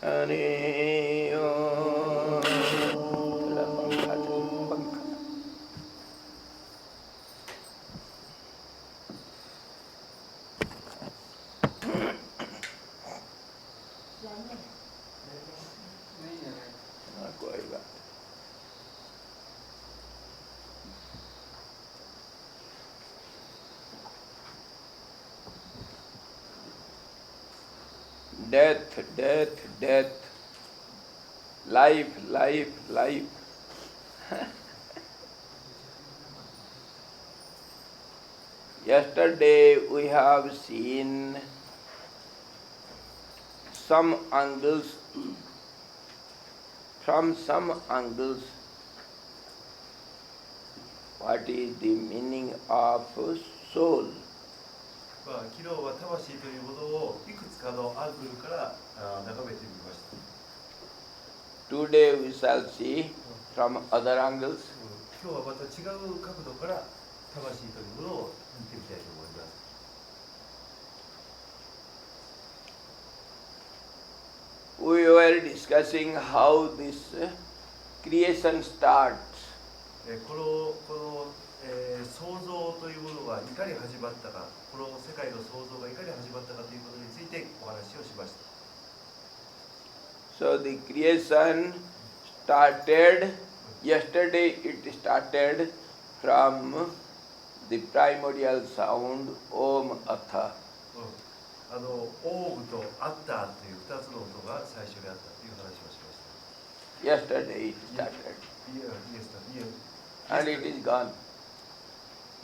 हरि ओम। थोड़ा पंखा चलो, पंखा। हाँ, कोई बात। Death, death, death. Life, life, life. Yesterday we have seen some angles, from some angles, what is the meaning of soul. 昨日は魂というものをいくつかのアングルから眺めてみました。 Today we shall see from other angles. 今日はまた違う角度から魂というものを見てみたいと思います。 We were discussing how this creation starts. この創造というものがいかに始まったか、この世界の創造がいかに始まったかということについてお話をしました。 So the creation started, yesterday it started from the primordial sound Om Atha. オームとアッターという2つの音が最初にあったという話をしました。 Yesterday it started. And it is gone.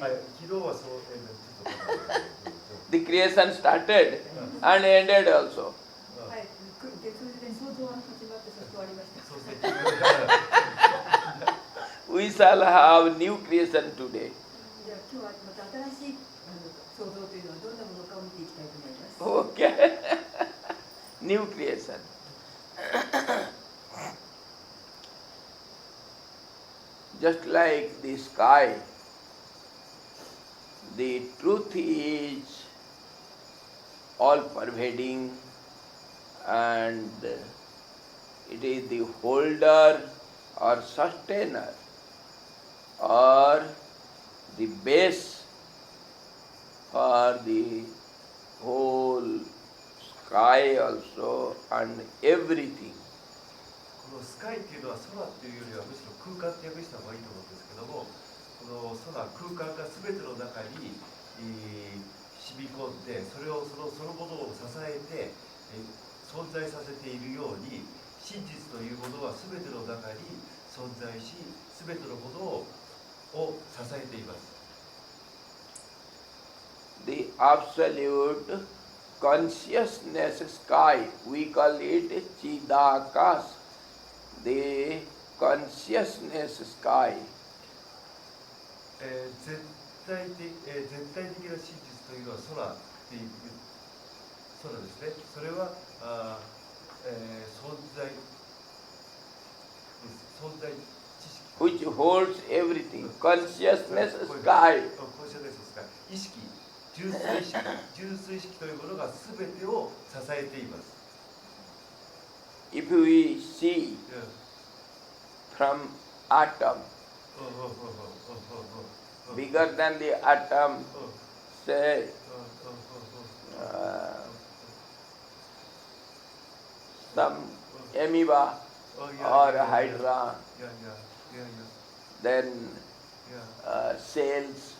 はい、昨日はそう、ちょっと The creation started and ended also. はい、創造が始まってそして終わりました。そうですね。 We shall have new creation today. じゃあ今日はまた新しい創造というのはどんなものかを見ていきたいと思います。 Okay. New creation. Just like the sky, the truth is all pervading and it is the holder or sustainer or the base for the whole sky also and everything. このスカイっていうのは空っていうよりはむしろ空間って訳した方がいいと思うんですけども、この空、空間が全ての中に、染み込んで、そのものを支えて、存在させているように、真実というものは全ての中に存在し、全てのものを支えています。 The absolute consciousness sky, we call it Chidakas. The consciousness sky. 絶対的な真実というのは空っていう空ですね。それは存在知識 Which holds everything. Consciousness sky. 意識、純粋意識というものが全てを支えています。 If we see from atom, bigger than the atom, say some amoeba or hydra, then cells,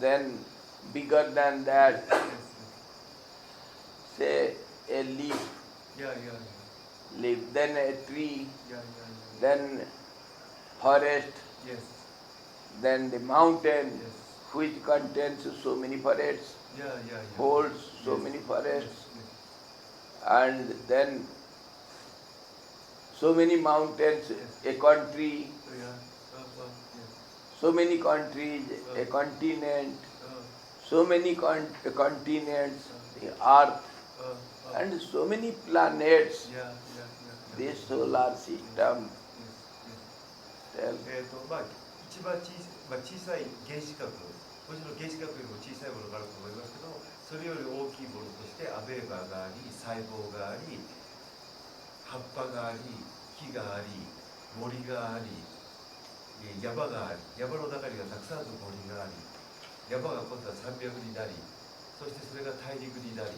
then bigger than that, say a leaf, then a tree, then forest, then the mountain, which contains so many forests, holds so many forests, and then so many mountains, a country, so many countries, a continent, so many continents, the earth, and so many planets, this solar system. Tell. 一番小さい原子核、もちろん原子核よりも小さいものがあると思いますけど、それより大きいものとしてアメーバがあり、細胞があり、葉っぱがあり、木があり、森があり、山があり、山の中にはたくさんの森があり、山が今度は山脈になり、そしてそれが大陸になり、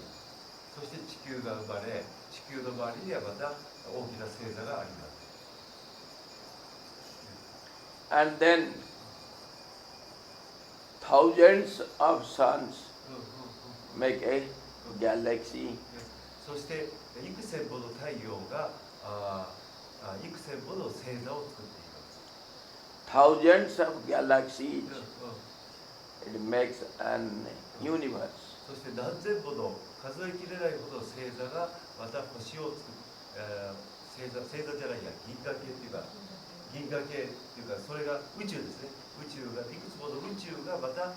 そして地球が生まれ、地球の周りにはまた大きな星座があります。And then thousands of suns make a galaxy. そして幾千もの太陽が幾千もの星座を作っています。Thousands of galaxies. It makes an universe. そして何千もの数えきれないほど星座がまた星を作る、星座じゃないや、銀河系っていうか、銀河系っていうか、それが宇宙ですね。宇宙がいくつもの宇宙がまた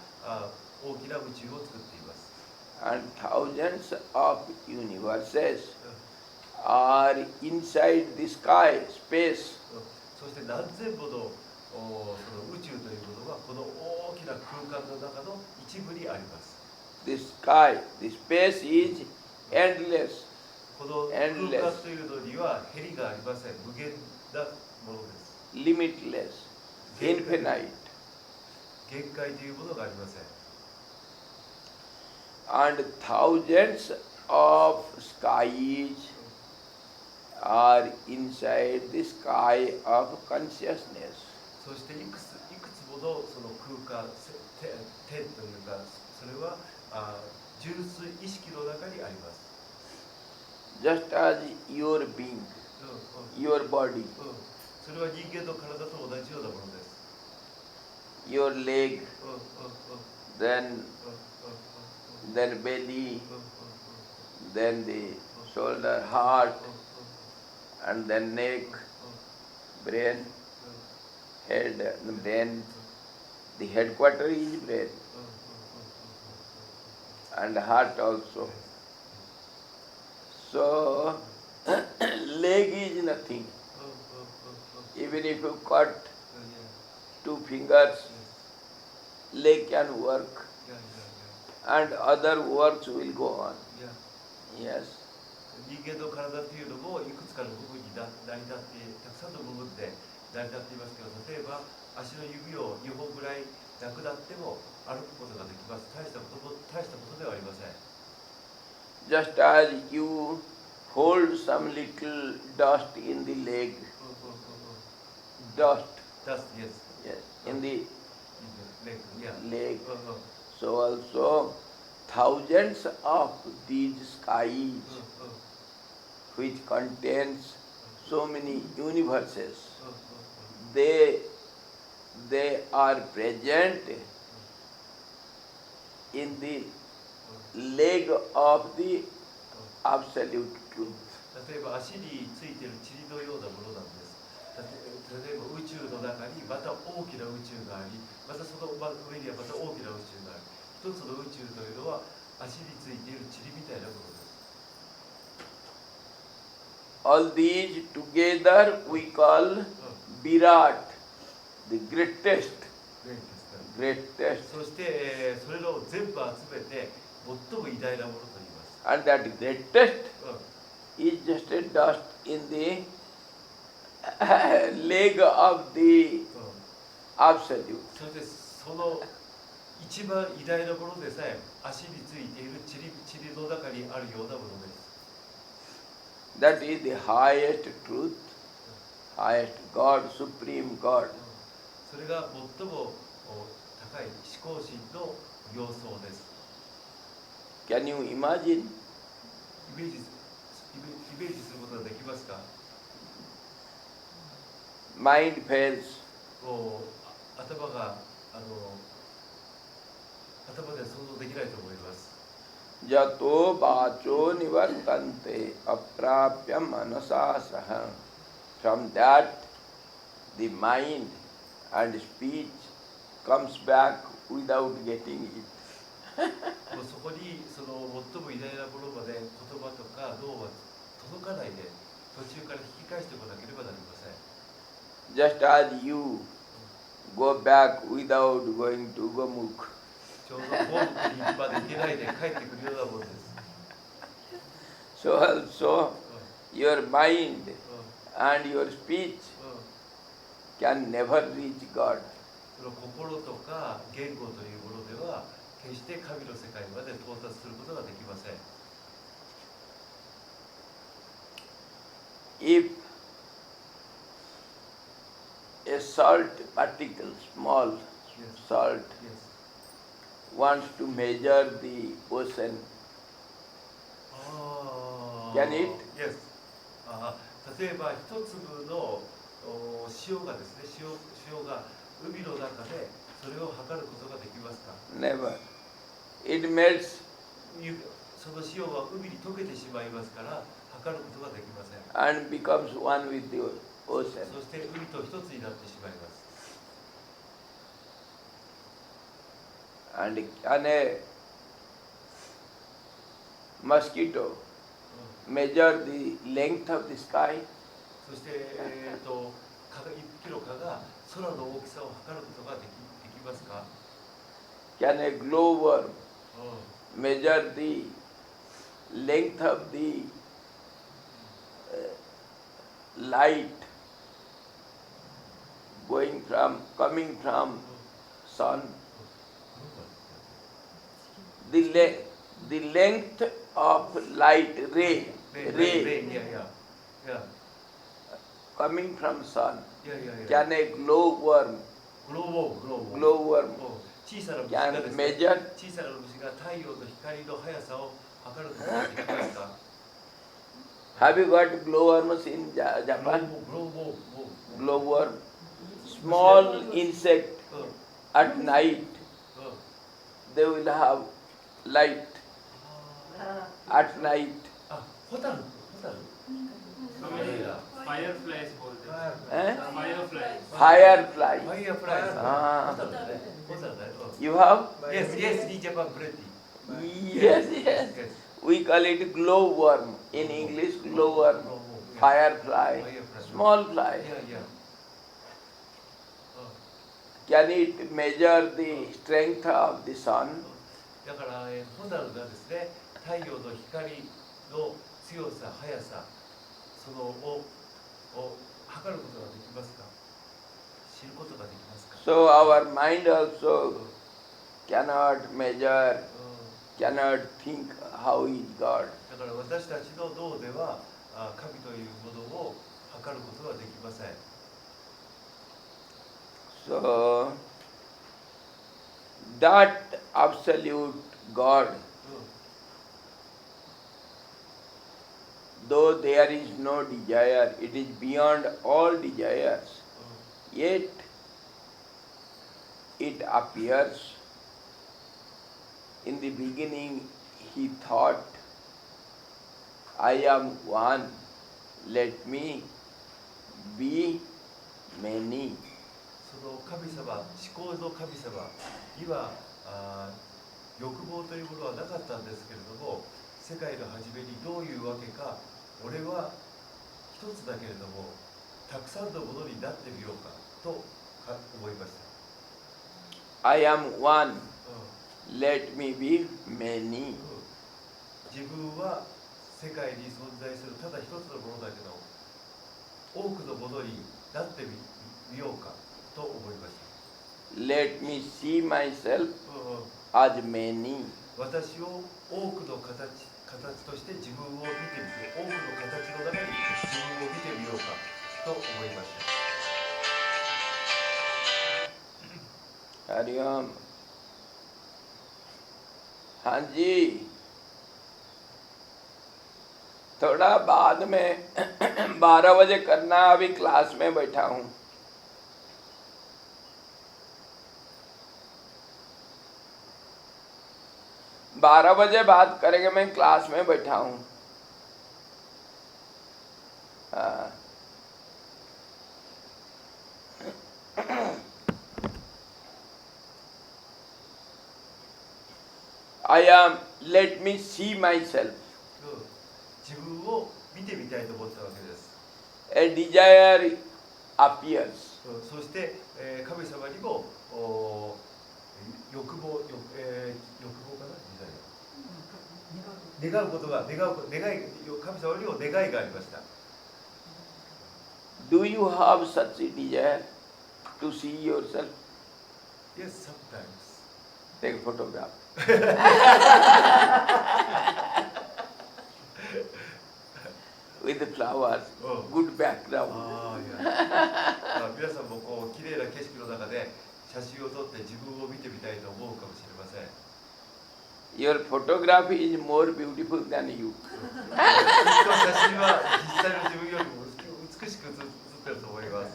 大きな宇宙を作っています。And thousands of universes are inside the sky, space. そして何千ものその宇宙というものがこの大きな空間の中の一部にあります。The sky, the space is endless. この空間というのにはへりがありません。無限なものです。Limitless, infinite. 限界というものがありません。And thousands of skies are inside the sky of consciousness. そしていくつものその空間、天というか、それは純粋意識の中にあります。Just as your being, your body, それは人間の体と同じようなものです。your leg, then belly, then the shoulder, heart, and then neck, brain, head, brain. The headquarter is brain, and heart also. So, leg is nothing. Even if you cut 2 fingers, leg can work, and other works will go on. Yes. 人間の体というのもいくつかの部分に成り立って、たくさんの部分で成り立っていますけど、例えば足の指を2本ぐらいなくなっても歩くことができます。大したことではありません。Just as you hold some little dust in the leg, dust, yes, in the leg. So also thousands of these skies which contains so many universes, they are present in the leg of the absolute truth. 例えば足についている塵のようなものなんです。例えば宇宙の中にまた大きな宇宙があり、またその上にはまた大きな宇宙がある。一つの宇宙というのは足についている塵みたいなものです。All these together we call Virat, the greatest. そして、それらを全部集めて最も偉大なものと言います。And that greatest is just a dust in the leg of the absolute. そしてその一番偉大なものでさえ足についている塵の中にあるようなものです。That is the highest truth, highest God, supreme God. それが最も高い思考心の様相です。Can you imagine? イメージすることができますか？ Mind fails. 頭で想像できないと思います。Jato vacho nivartante aprapya manasa saha. From that, the mind and speech comes back without getting it. そこにその最も偉大なものまで言葉とか脳は届かないで途中から引き返してこなければなりません。Just as you go back without going to Gomukh. ちょうどゴムクにまで行けないで帰ってくるようなものです。So also your mind うん、 and your speech うん、 can never reach God. その心とか言語というものでは決して神の世界まで到達することができません。 If a salt particle, small Yes. salt, Yes. wants to measure the ocean, あ Can it? Yes. あ例えば一粒の塩がですね、塩が海の中でそれを測ることができますか？ never. It melts その塩は海に溶けてしまいますから測ることができません。 and becomes one with the ocean. そして海と一つになってしまいます。 And can a mosquito measure the length of the sky? そして、一匹の蚊が空の大きさを測ることができますか？ Can a glowworm う measure the length of the light coming from sun? The length of light ray いやいや coming from sun. いやいやいや Can a glowworm グローボーグローボー glowworm 小さな虫が can ですね measure? 小さな虫が太陽の光の速さを測ることができますか？ Have you got glowworms in Japan? グローボー Glowworm, small insect うん、 at night うん、 they will have light あ at night. あ、ホタル Fireflies बोलते हैं। Eh? Fireflies। Firefly. ファイアフライあーホタルだねホタルだね You have? Yes, yes, in Japan, plenty. Yes, yes. We call it glowworm. In English, glowworm. Firefly. Small fly. Yeah, yeah. Can it measure the strength of the sun? だから、ホタルがですね、太陽の光の強さ、速さ、そのを測ることができますか？知ることができますか？ So our mind also cannot measure, cannot think how is God. だから私たちの脳では神というものを測ることはできません。 So that absolute God, though there is no desire, it is beyond all desires, yet it appears. In the beginning he thought, I am one, let me be many. その神様、思考の神様には欲望というものはなかったんですけれども、世界の初めにどういうわけか、俺は一つだけれどもたくさんのものになってみようかと思いました。 I am one, let me be many. 自分は世界に存在するただ一つのものだけど多くのものになってみようかと思いました。 Let me see myself as many. 私を多くの形として自分を見てみて、多くの形の中に自分を見てみようかと思いました。 Hariom. हाँ जी, थोड़ा बाद में 12 बजे करना, अभी class में बैठा हूँ। बारह बजे बात करेंगे, मैं क्लास में बैठा हूँ। हाँ। I am, let me see myself. 自分を見てみたいと思ったわけです。 A desire appears. そして、神様にも欲望かな、願うことが神様にも願いがありました。 Do you have such a desire to see yourself? Yes, sometimes. Take a photograph. With the flowers, Oh. good background. ああ、いや。皆さんもこう綺麗な景色の中で写真を撮って自分を見てみたいと思うかもしれません。 Your photography is more beautiful than you. きっと写真は実際の自分よりも美しく写ってると思います。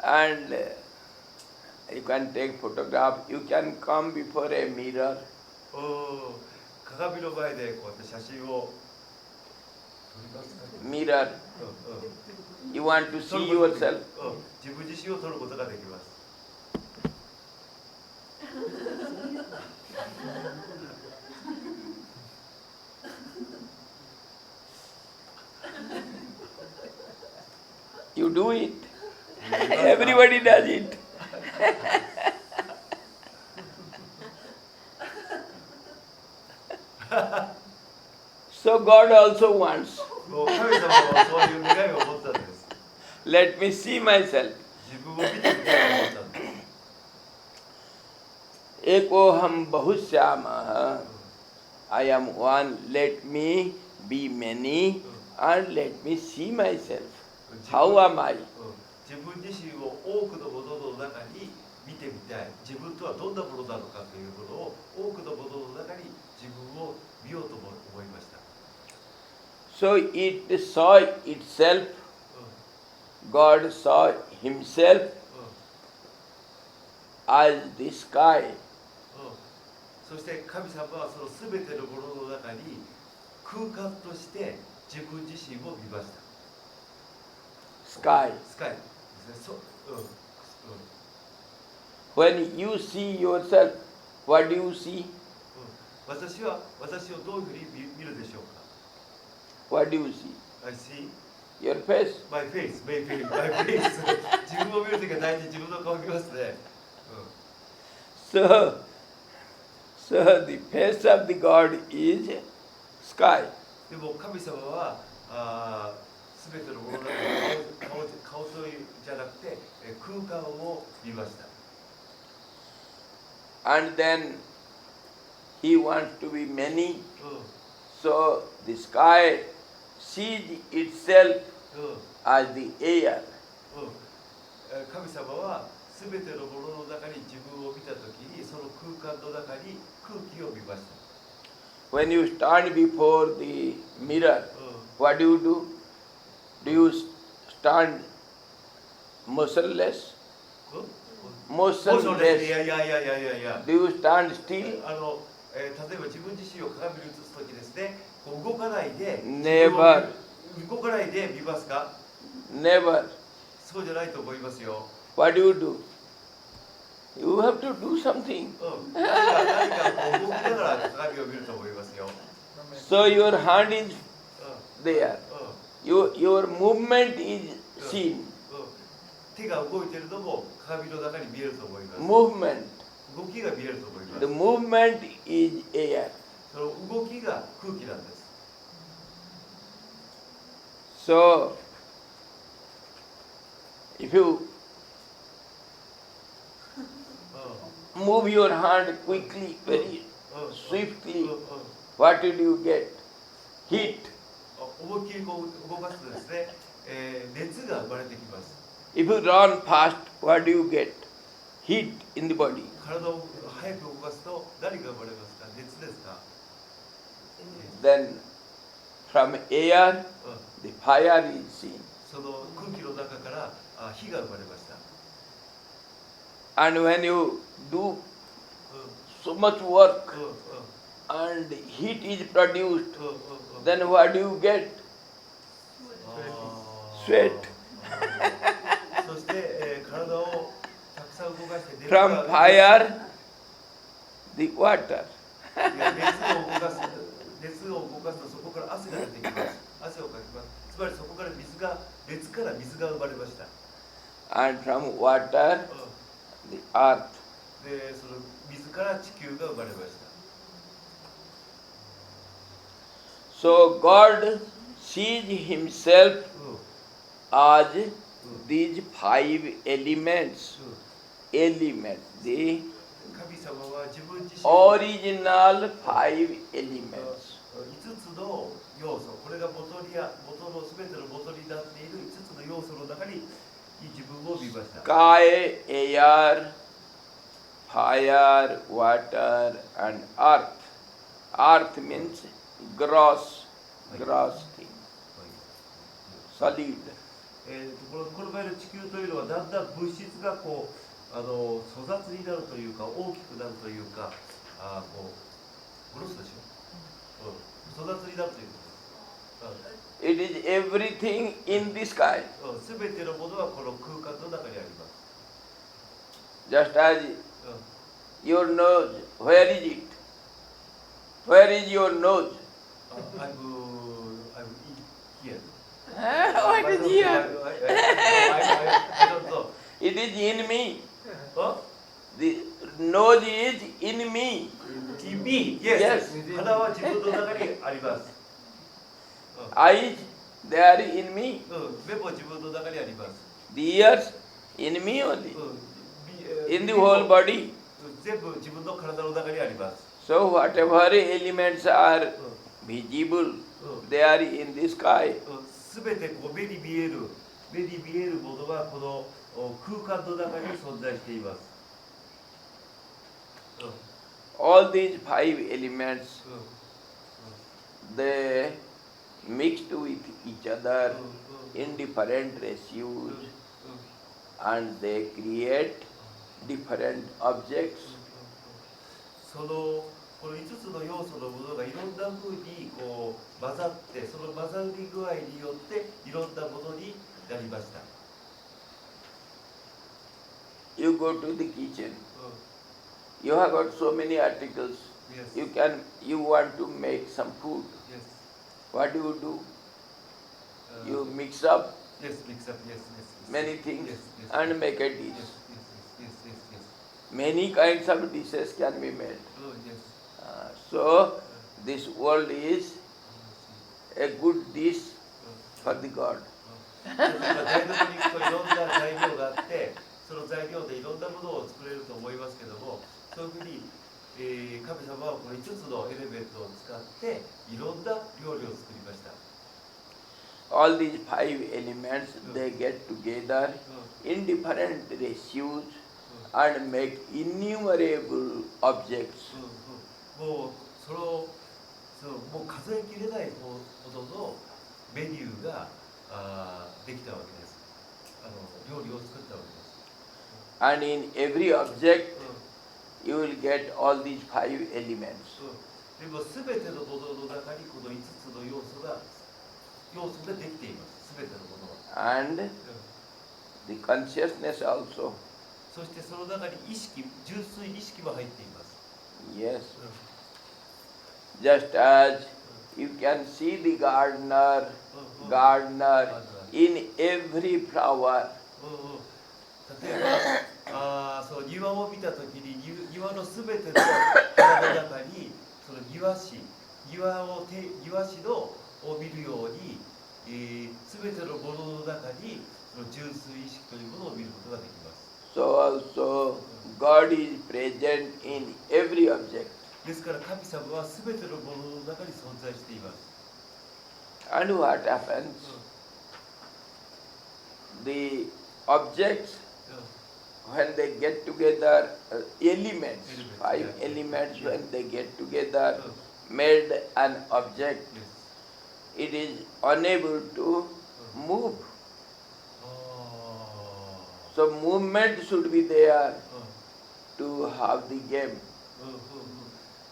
And you can take photograph. You can come before a mirror. 鏡の前でこうやって写真を撮りますかね。 Mirror. You want to see yourself. 自分自身を撮ることができます。 You do it. Everybody does it. So God also wants. もう神様はそういう願いを持ったんです。 Let me see myself. 自分を見てみたいと思ったんです。 एको हम बहुश्यामः. I am one. Let me be many, and let me see myself. How am I? 自分自身を多くのものの中に見てみたい。自分とはどんなものなのかということを多くのものの中に自分を見ようと思いました。 So it saw itself. God saw himself as the sky. そして神様はそのすべてのものの中に空間として自分自身を見ました。 Sky. スカイですね。When you see yourself, what do you see? 私は私をどういうふうに見るでしょうか。 What do you see? I see Your face. my face, my face. 自分を見るときは大体自分の顔を見ますね。So the face of the God is sky. でも神様はすべてのものの中に顔というじゃなくて空間を見ました。 And then he wants to be many. So the sky sees itself as the air. 神様はすべてのものの中に自分を見たときにその空間の中に空気を見ました。 When you stand before the mirror, what do you do? Do you stand motionless? Motionless. いや。 Do you stand still? 例えば自分自身を鏡に映すときですね、こう動かないで Never. 動かないで見ますか？ Never. そうじゃないと思いますよ。 What do you do? You have to do something. 何かこう動きながら鏡を見ると思いますよ。 So your hand is there. Your movement is seen. 手が動いているのも鏡の中に見えると思います。 Movement. 動きが見えると思いま The す。 movement is air. その動きが空気なんです。 So if you move your hand quickly, very swiftly, what did you get? Heat. 思いっきりこう動かすとですね、熱が生まれてきます。 If you run fast, what do you get? Heat in the body. 体を早く動かすと何が生まれますか？熱ですか？ Then from air, the fire is seen. その空気の中から火が生まれました。 And when you do so much work and heat is produced, then what do you get? Sweat. そして、体をたくさん動かして熱 From が fire, the water. 熱を動かすとそこから汗が出てきます。汗をかきます。つまりそこから熱から水が生まれました。 And from water, the earth. で、その水から地球が生まれました。So God sees himself うん as these five elements. Elements. The 神様は自分自身 original five elements. 5つの要素、これが元の全ての元になっている5つの要素の中に自分を見ました。 Sky, air, fire, water and earth. Earth means gross thing, solid. この場合の地球というのはだんだん物質がこう粗雑になるというか大きくなるというかこうグロスでしょ、粗雑になるということです。 It is everything in the sky. すべてのものはこの空間の中にあります。 Just as your nose, where is it? Where is your nose? I'm here. What is here? I don't know. It is in me. あ The nose is in me. In me, yes. Yes. 鼻は自分の中にあります。 Eyes, they are in me. 目も自分の中にあります。 The ears, in me only. み In the whole body. 全部自分の体の中にあります。 So whatever elements are visible, they are in the sky. すべてこう目に見えるものはこの空間の中に存在しています。 All these five elements, they mixed with each other in different ratios and they create different objects. この5つの要素のものがいろんな風にこう混ざって、その混ざり具合によっていろんなものになりました。 You go to the kitchen. You have got so many articles. Yes. You want to make some food. Yes. What do you do? You mix up Yes, mix up. Yes. many things Yes. and make a dish. Yes. Many kinds of dishes can be made. Yes. So this world is a good dish for the God. 台所に行くといろんな材料があって、その材料でいろんなものを作れると思いますけども、そういうふうに、神様はこの5つのエレメントを使っていろんな料理を作りました。 All these five elements, they get together in different ratios and make innumerable objects. もう数えきれないほどのメニューができたわけです。料理を作ったわけです。 And in every object, you will get all these five elements. でもすべてのものの中にこの5つの要素ができています。すべてのものは。 And the consciousness also. そしてその中に純粋意識も入っています。 Yes. Just as you can see the gardener in every flower. 例えばそう庭を見たときに庭のすべての花の中にその庭師を見るようにすべてのものの中にその純粋意識というものを見ることができます。 So also God is present in every object. ですから神様はすべてのものの中に存在しています。 And what happens? The objects, when they get together, elements, five elements, when they get together, made an object, it is unable to move. So movement should be there to have the game.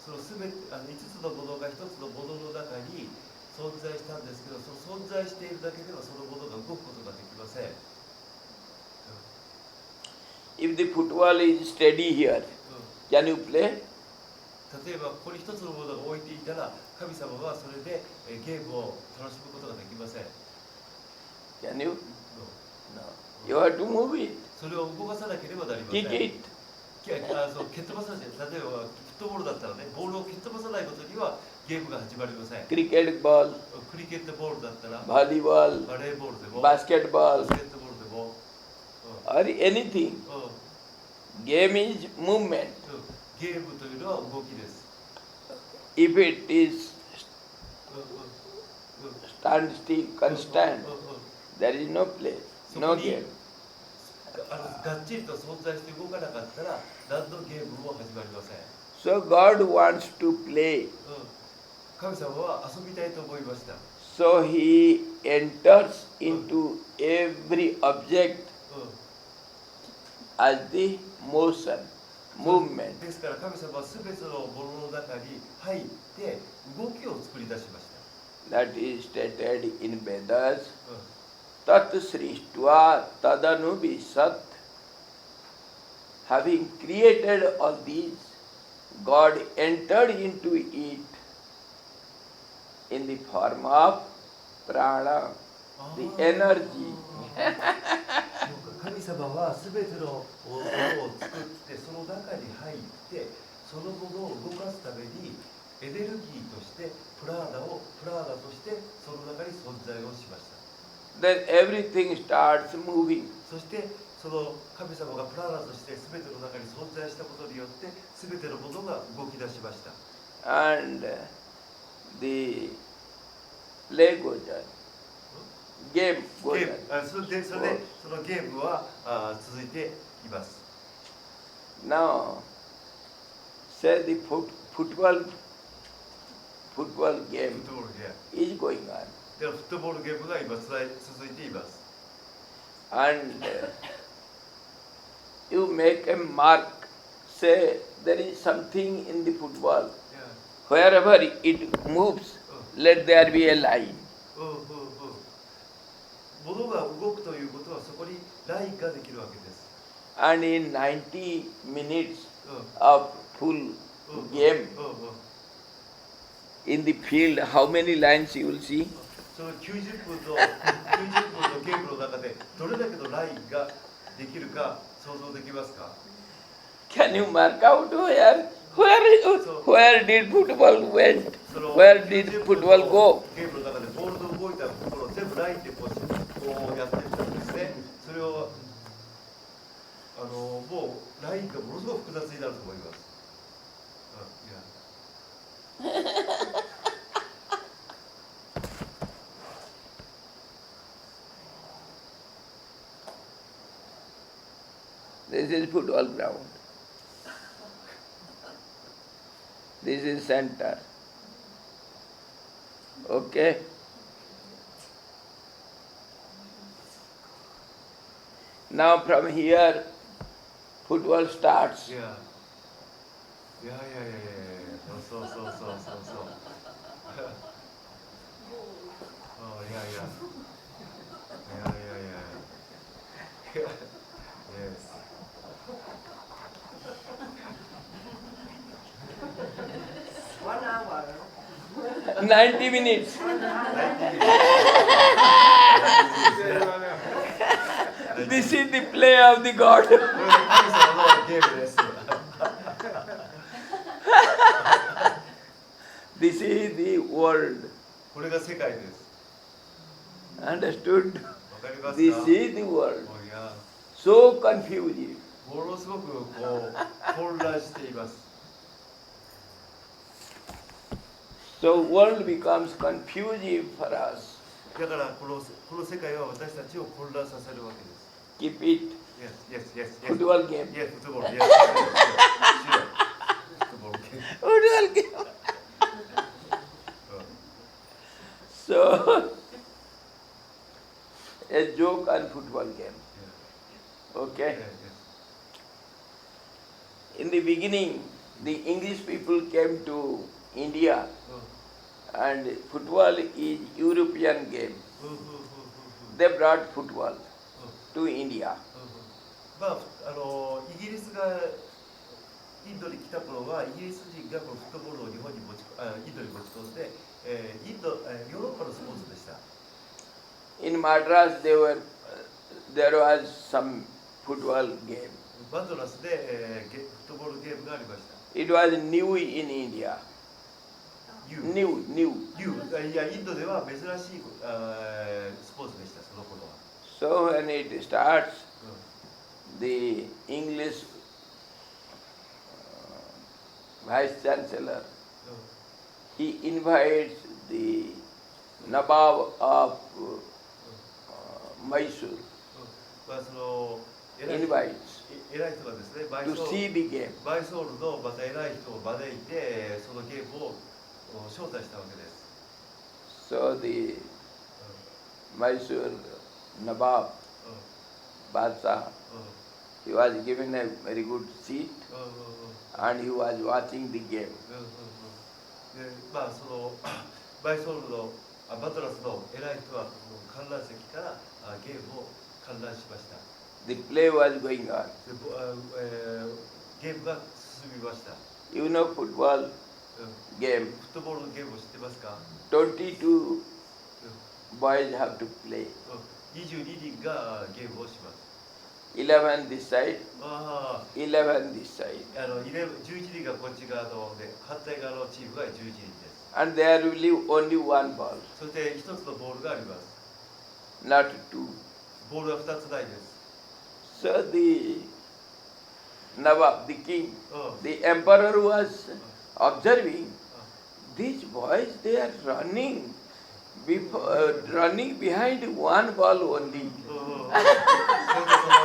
そのすべて5つのものが1つのものの中に存在したんですけど、その存在しているだけではそのものが動くことができません。 If the football is steady here, can you play? 例えばここに1つのものが置いていたら、神様はそれでゲームを楽しむことができません。 Can you? No. You have to move it. それを動かさなければなりません。 Kick it. 蹴っ飛ばさない。例えばフットボールだったらね、ボールを蹴っ飛ばさないことにはゲームが始まりません。 cricket ball, クリケットボールだったら volleyball, バレーボールでも basketball, バスケットボールでも、 or anything. Game is movement. ゲームというのは動きです。 If it is stand still, constant, there is no play, no game. がっちりと存在して動かなかったら何のゲームも始まりません。 So God wants to play. 神様は遊びたいと思いました。 So He enters into every object as the motion, movement. ですから神様は全てのものの中に入って動きを作り出しました。 That is stated in Vedas. Tat srishtva tadanubhisat. Having created all these, God entered into it in the form of prana, the energy. 神様は全てのものを作ってその中に入ってそのものを動かすためにエネルギーとしてプラーダとしてその中に存在をしました。 Then everything starts moving. そしてその神様がプラーダとして全ての中に存在したことによって全てのものが動き出しました。 And the play goes on. Game ゲ goes ーム on. それでそのゲームは続いています。 Now, say the football フ game ットボールゲーム is going on. でフットボールゲームが今続いています。 And you make a mark, say there is something in the football. Wherever it moves, let there be a line. ものが動くということはそこにラインができるわけです。 And in 90 minutes of full game, in the field, how many lines you will see? その90分のゲームの中でどれだけのラインができるか想像できますか？ Can you mark out where did football went? Where did football go? ゲームの中でボールの動いたところを全部ラインでこうやっていったんですね。それをもうラインがものすごく複雑になると思います。This is football ground. This is center. Okay? Now from here, football starts. いやそうそう。Yes. 90 minutes. This is the play of the God. これが神様のゲームです。This is the world. これが世界です。 Understood? わかりますか？ This is the world. いや So confusing. ものすごく混乱しています。 So world becomes confusing for us. だからこの世界は私たちを混乱させるわけです。 Keep it. Yes. Football game. Yes, football. Yes. Football game. Football game. So, a joke on football game. Okay? In the beginning, the English people came to India, and football is European game. They brought football to India. まあイギリスがインドに来た頃はイギリス人がこのフットボールをインドに持ち込んで、ヨーロッパのスポーツでした。In Madras, there was some football game. マドラスで、フットボールゲームがありました。 It was new in India. new. いやインドでは珍しいスポーツでしたその頃は。 So when it starts, うん the English vice chancellor, う he invites the Nabab of Mysore, んまあその偉い invites 偉い人がですねバイ to ソ see ー the game. ルのまた偉い人を招いてそのゲームを招待したわけです。 So the Mysore Nabab, うん Badshah, うん he was given a very good seat うんうんうん and he was watching the game. でまあそのバイソールのバトラスの偉い人は観覧席からゲームを観覧しました。 The play was going on. でゲームが進みました。 You know football うん game, フットボールのゲームを知ってますか？ 22 boys have to play. 22人がゲームをします。 11 this side, あ11 this side. 11人がこっち側ので反対側のチームが11人です。 And there will be only one ball, そして一つのボールがあります。 not two. ボールは2つないです。 So the Nawab, the king, うん the emperor was observing these boys, they are running running behind one ball only. それでその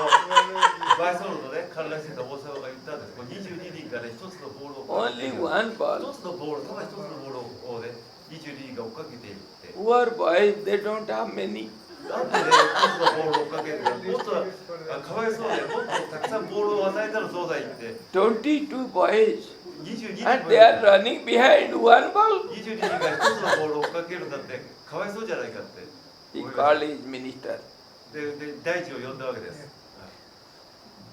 バイソールのね観覧してた王様が言ったんです。こう22人がね一つのボールを追っかけてい Only る。 one 一 ball. つのボール、ただ一つのボールをね22人が追っかけているって。 Poor boys, they don't have many. なんでね一つのボールを追っかけるの？もっとかわいそうでもっとたくさんボールを与えたらどうだいって。 22 boys. 22人 And they are running behind one ball. 22人が一つのボールを追っかけるんだってかわいそうじゃないかって。 He called his minister. で大臣を呼んだわけです。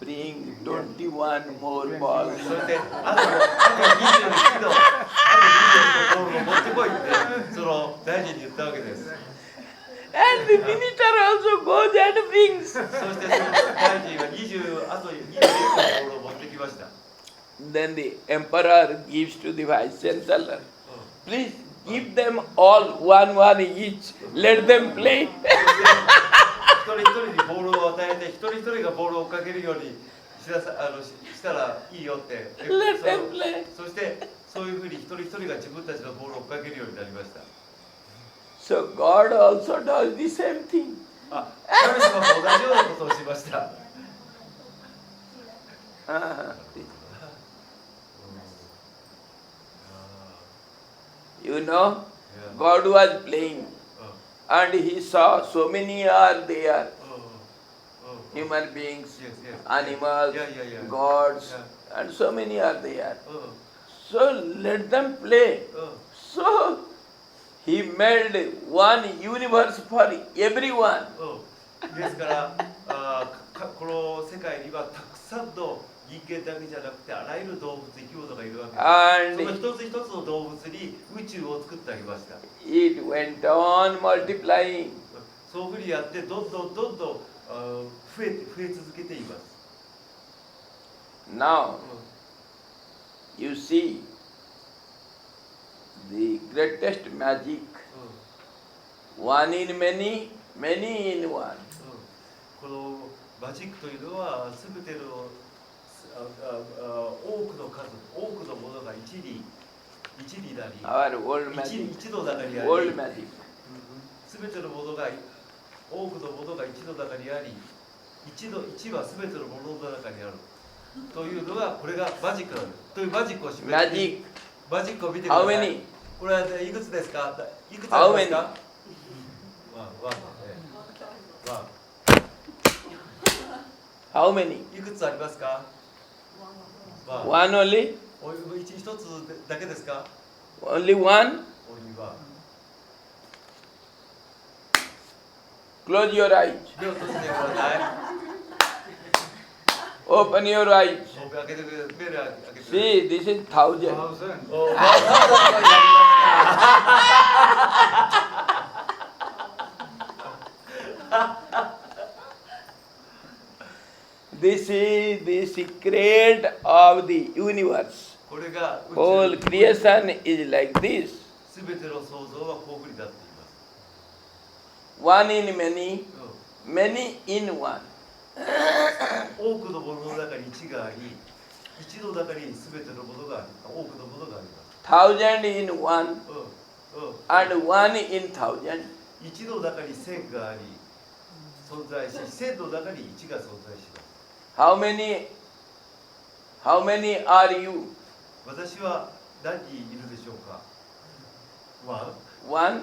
Bring 21 more balls. それであと21のボールを持ってこいってその大臣に言ったわけです。 And the minister also goes and brings. そしてその大臣はあと21のボールを持ってきました。 Then the emperor gives to the vice chancellor. Please give them all one each. Let them play. 一人一人にボールを与えて一人一人がボールを追っかけるようにしたらいいよって。 Let them play. そしてそういうふうに一人一人が自分たちのボールを追っかけるようになりました。 So God also does the same thing. 神様も同じようなことをしました。 You know, God was playing and he saw so many are there. Human beings, Yes, yes. animals, Yeah. gods, Yeah. and so many are there. So let them play. So he made one universe for everyone. ですからこの世界にはたくさんの人間だけじゃなくてあらゆる動物生き物がいるわけです。その一つ一つの動物に宇宙を作ってあげました。 It went on multiplying. そういうふうにやってどんどん増え続けています。 Now you see the greatest magic. One in many, many in one. このマジックというのは全ての多くの数、多くのものが一になり、 Our old magic. 一の中にあり、 Old magic. 全てのものが多くのものが一の中にあり、一は全てのものの中にあるというのがこれがマジックなんです。というマジックを示す。 Magic. マジックを見てください。 How many? これはいくつですか？いくつありますか？How many? いくつありますかOne only? 一つだけですか Only one? Close your eyes. 目を閉じてください。 Open your eyes. 開けてください。目を開けて。 See, this is 1000. お This is the secret of the universe. これが Whole creation is like this. すべての創造は交互になっています。 One in many, うん many in one. 多くのものの中に一があり、一の中にすべてのものがあり、多くのものがあります。 Thousand in one うんうん、 and one in thousand. 一の中に千があり、存在し、千の中に一が存在します。 How many are you? 私は何人いるでしょうか。ワン、 One? うん、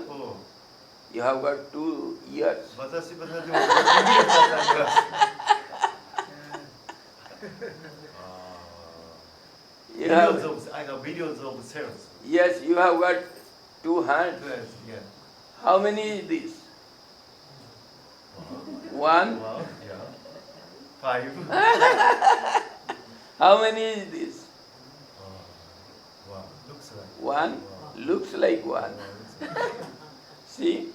You have got 2 ears. 私はでも指があります。You Billions have, of, I have billions of cells. yes, you have got 2 hands. Yes, yeah. How many is this? One. One, yeah. Five. How many is this? One. Looks like. One. Looks like one. Looks like. See?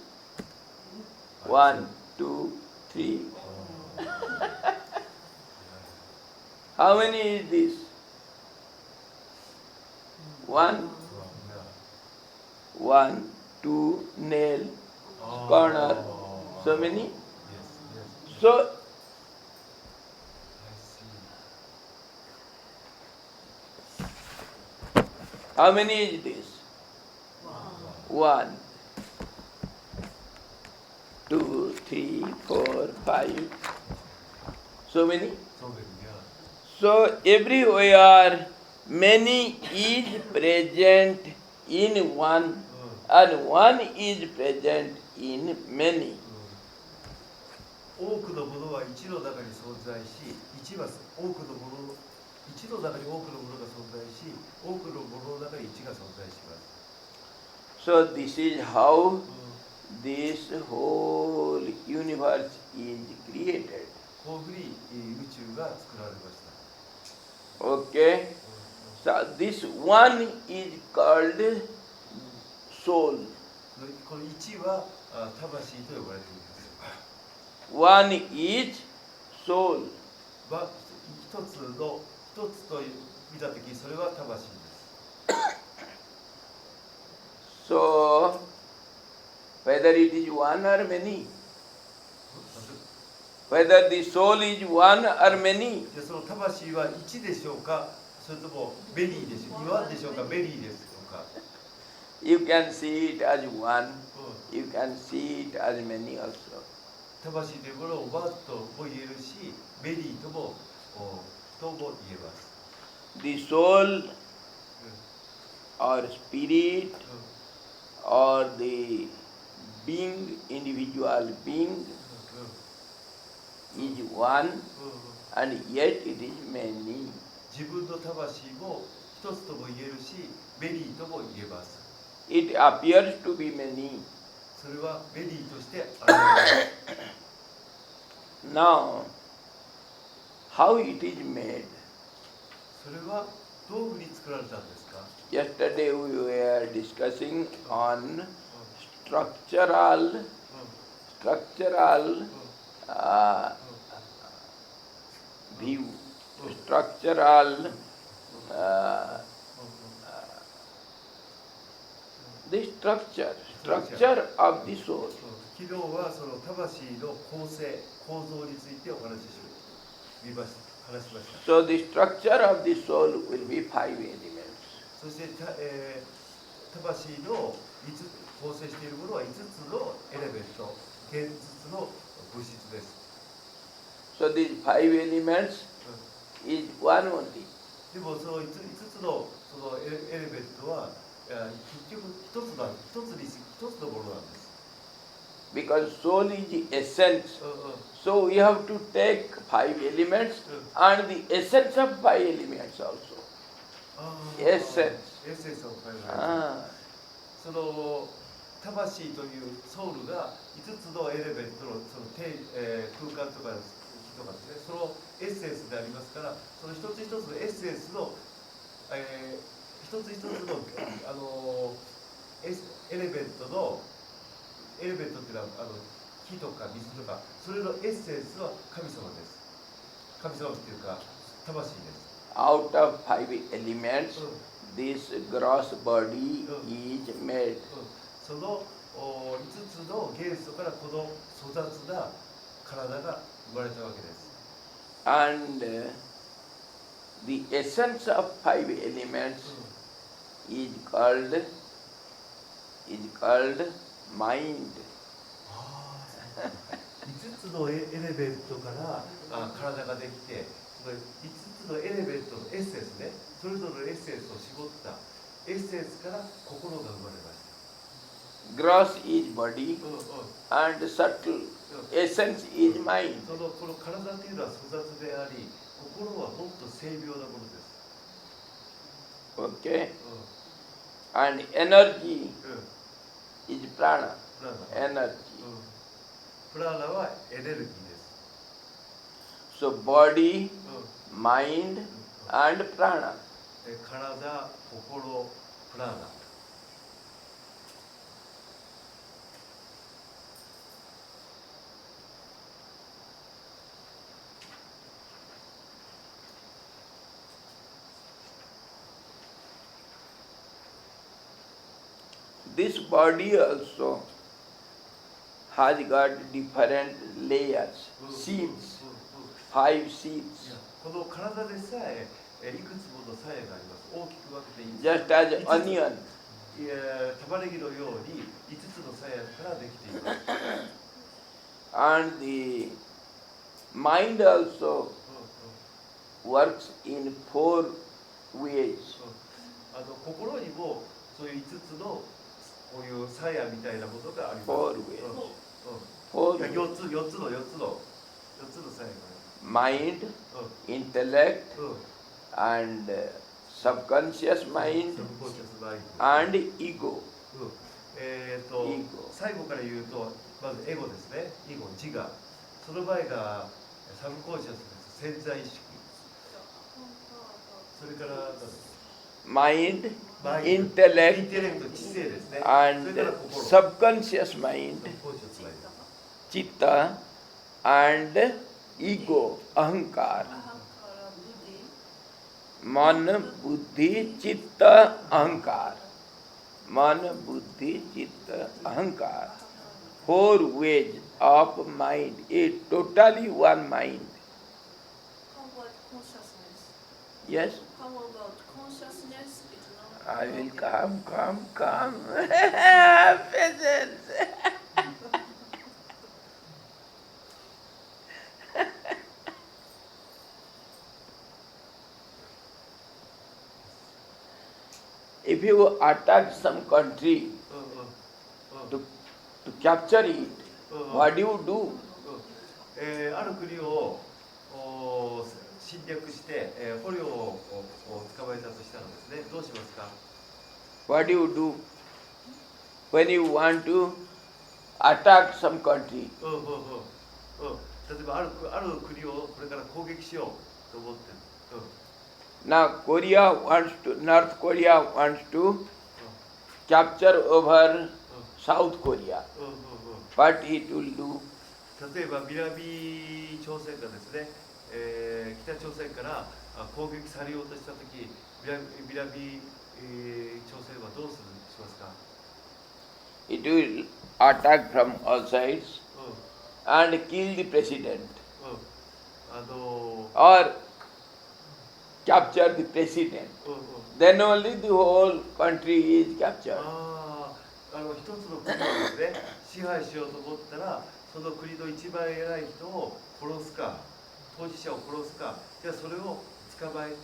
1, 2, 3. How many is this? One. 1, 2, nail, corner. So many? Yes, yes. So, I see. how many is this? 1, 2, 3, 4, 5. So many? So many, yeah. So, everywhere many is present in one and one is present in many. 多くのものは一の中に存在し、一は多くのもの、一の中に多くのものが存在し、多くのものの中に一が存在します。 So, this is how this whole universe is created. こういうふうに宇宙が作られました。 Okay? So, this one is called soul. この一は魂と呼ばれています。 One is soul. は一つと見たとき、それは魂です。 So, whether it is one or many, whether the soul is one or many, でその魂は一でしょうか、それともベリーでしょうか、ワンでしょうか、ベリーでしょうか。 you can see it as one, うん you can see it as many also. 魂というものをワンとも言えるし、ベリーとも言えます。 The soul or spirit or the being, individual being is one and yet it is many. 自分の魂も一つとも言えるし、ベリーとも言えます。 It appears to be many. それはベリーとして現れます。 Now, how it is made? それはどういうふうに作られたんですか。 Yesterday we were discussing on structural view, structural the structure of the soul. 昨日はその魂の構成、構造についてお話し話しました。 So the structure of the soul will be 5 elements. そして魂の構成しているものは5つのエレメント、5つの物質です。 So these 5 elements is one only. でもその5つのそのエレメントは結局一つのものなんです。 Because soul is the essence. So we have to take 5 elements and the essence of 5 elements also. Essence. エッセンスを変える。 Ah. その魂というソウルが5つのエレメントのその空間とか火とかですね、そのエッセンスでありますから、その一つ一つのエッセンスの、一つ一つのエレメントっていうのは火とか水とか、それのエッセンスは神様です。神様っていうか魂です。 Out of 5 elements, this gross body is made. その5つの元素からこの粗雑な体が生まれたわけです。 And the essence of five elements is called mind. 5つのエレメントから体ができて、その5つのエレメントのエッセンスね、それぞれのエッセンスを絞ったエッセンスから心が生まれました。 Gross is body and subtle essence is mind. この体というのは粗雑であり、心はもっと精妙なものです。 Okay? And energy is prana. プラーナ Energy. プラーナはエネルギーです。 So body, mind and prana. 体、心、プラーナ。 This body also has got different layers, seeds, 5 seeds. この体でさえいくつもの鞘があります。大きく分けていい。 Just as onion. 玉ねぎのように5つの鞘からできています。 And the mind also works in 4 ways. 心にもそういう5つのこういう鞘みたいなものがあります。 4 ways. 4 ways. 4つの鞘があります。 Mind, intellect, and subconscious mind, and ego. 最後から言うと、まずエゴですね。エゴ、自我。その前がサブコンシャスです。潜在意識。それから Mind, イン intellect, テレクト、知性ですね。 and それから心。 subconscious mind, コンシャスマインド。 chitta, and ego, ahankar. Man, buddhi, chitta, ahankar. Man, buddhi, chitta, ahankar. 4 ways of mind, a totally one mind. How about consciousness? Yes, How about consciousness? It's not I will come. Patience. If you attack some country to capture it, what do you do? ある国を侵略して、捕虜を捕まえたとしたらですね、どうしますか？ What do you do when you want to attack some country? 例えばある国をこれから攻撃しようと思ってる。Now North Korea wants to capture over South Korea. What it will do? 例えば南朝鮮がですね、北朝鮮から攻撃されようとしたとき、南朝鮮はどうしますか？ It will attack from all sides and kill the president or capture the president. Then only the whole country is captured. 一つの国をですね、支配しようと思ったら、その国の一番偉い人を殺すか、当事者を殺すか、じゃあそれを捕まえ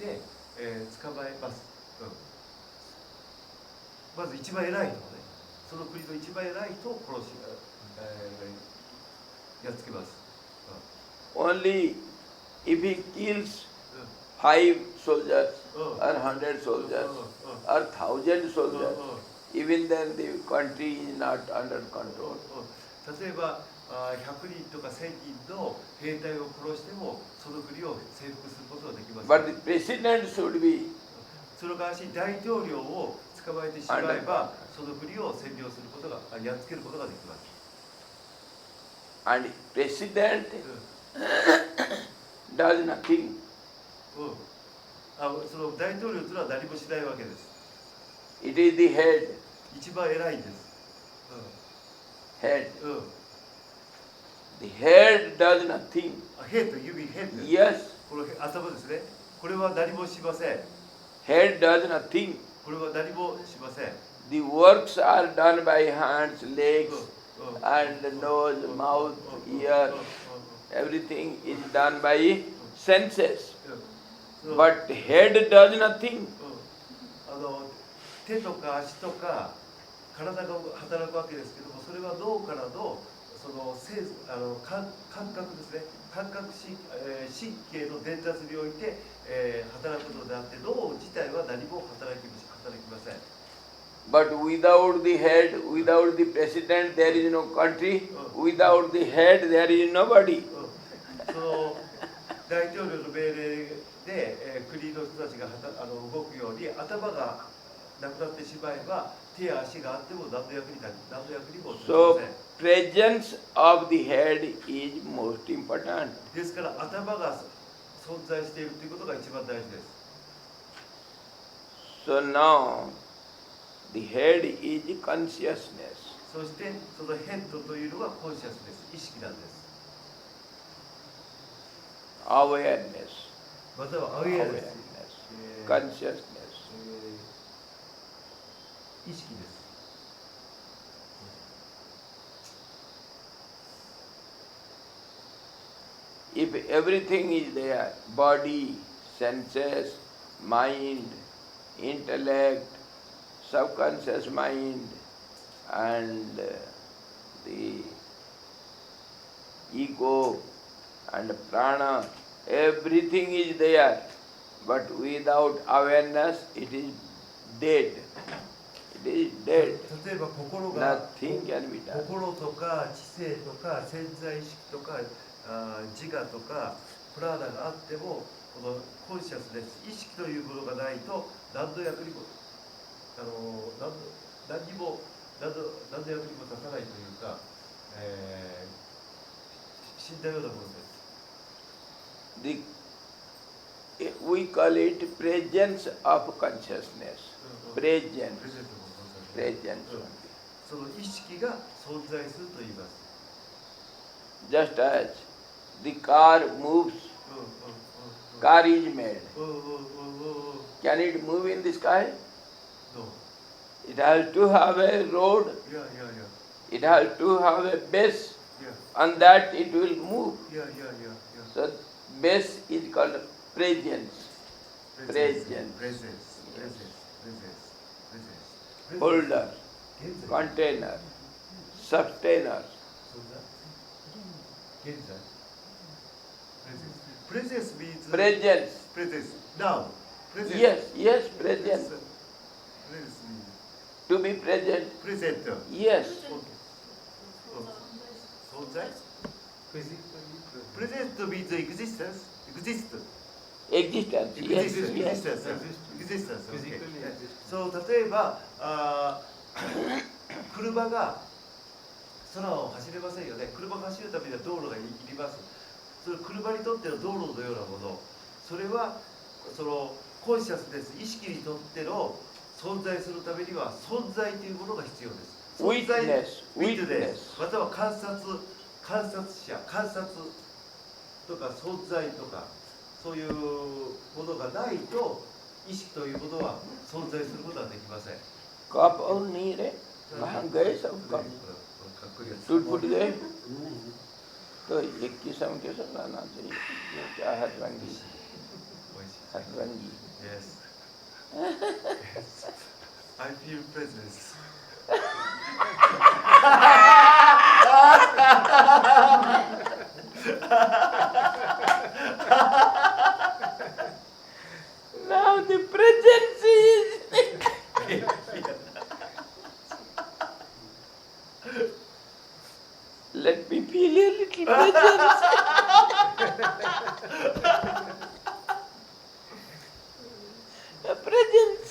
ます。まず一番偉い人をね、その国の一番偉い人をやっつけます。Only if he kills 5 soldiers or 100 soldiers or 1,000 soldiers, even then the country is not under control. 例えば100人とか1000人の兵隊を殺してもその国を征服することができます。 But the president should be その代わり大統領を捕まえてしまえばその国を占領することがやっつけることができます。 and president does nothing. その大統領というのは何もしないわけです。It is the head. 一番偉いんです。 Head. うん。うん。 The head does nothing. あ、ヘッド、指ヘッド。 Yes, この頭ですね。これは何もしません。 head does nothing. これは何もしません。 The works are done by hands, legs, うん。 and nose, mouth, ear. Everything is done by senses. うん。 But head does nothing. 手とか足とか体が働くわけですけども、それは脳からのその感覚ですね、感覚神経の伝達において、働くことであって、脳自体は何も働きません。 But without the head, without the president, there is no country. Without the head, there is nobody. その大統領の命令で、国の人たちが動くように頭がなくなってしまえば手や足があっても何の役にも立ちま So せん。 presence of the head is most important. ですから頭が存在しているということが一番大事です。 So now the head is consciousness. そしてそのヘッドというのがコンシャスです。意識なんです。 Awareness. またはアウェアです。 Consciousness. 意識です。 If everything is there, body, senses, mind, intellect, subconscious mind, and the ego and prana, everything is there, but without awareness it is dead. It is dead. 例えば心が Nothing can be done. 心とか知性とか潜在意識とか自我とかプラーダがあっても、このコンシャスネス、意識というものがないと何の役にも何にも役にも立たないというか、死んだようなものです。 We call it presence of consciousness. Presence. プレゼントも Presence. その意識が存在すると言います。 Just as the car moves, うんうんうんうん car is made. うんうんうんうんうん Can it move in the sky? No. It has to have a road. いやいやいや It has to have a base. いや On that it will move. いやいやいやいや So base is called presence. プレゼンス Presence. プレゼンスプレゼンス Holder, 現在 container, sustainer. 現在プレゼンス means Presence. プレゼンス now プレゼンス Yes, yes, プレゼン presence. ス To be present. プレゼント Yes. 存在プレゼント means existence exist Existence. Yes, yes. existenceそう例えば車が空を走れませんよね。車が走るためには道路がいります。それ車にとっての道路のようなもの、それはそのコンシャスネス、意識にとっての存在するためには存在というものが必要です。存在 Witness. または観察者、観察とか存在とかそういうものがないと意識というものは存在することはできません。 cup और नीर है वहाँ गए सब cup टूट फूट गए तो एक किस्म के सब लाना चाहिए ये क्या हररंगी हररंगी Yes. I feel presence. now the presence is let me feel a little presence a presence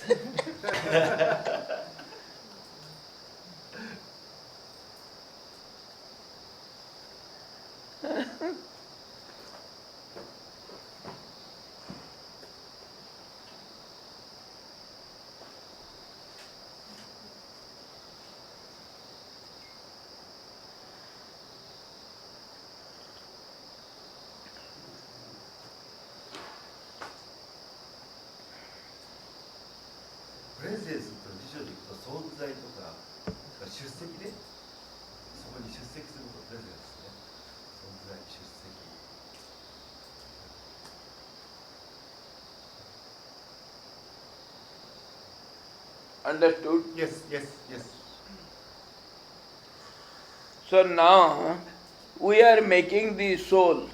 上でいくと存在とか出席ね、そこに出席することプレゼンスね、存在出席。Understood? Yes, yes, yes. So now we are making the soul.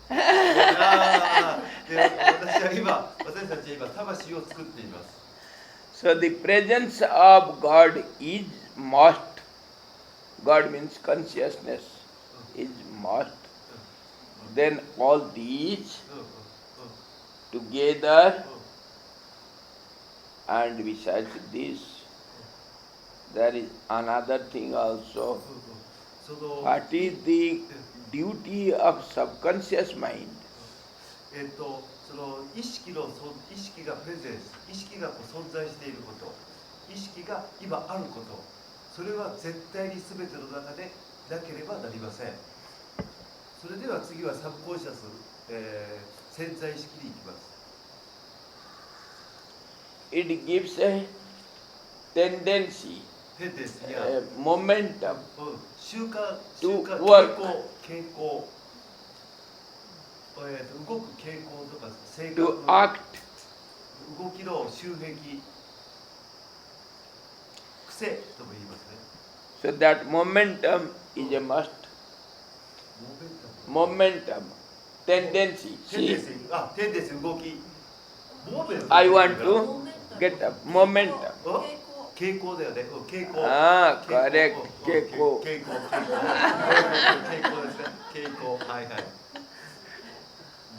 で私たちは今魂を作っています。So the presence of God is most. God means consciousness is most. Then all these together, and besides this, there is another thing also. その What is the duty of subconscious mind? その意識がプレゼンス、意識が存在していること、意識が今あること、それは絶対に全ての中でなければなりません。それでは次はサブコンシャス、潜在意識に行きます。It gives a tendency, テンデンスや、a momentum 習慣、 to 傾 work. 向、動く傾向とか性格 to act. 動きの習癖、癖とも言いますね。 So that momentum is a must. モーメンタム、 Momentum, tendency. テンデン See, ス、テンデンス動き、モーメンタム I want to get up. Momentum. 傾向だよね。傾向。Ah, correct. 傾向。傾向ですね。傾向。はいはい。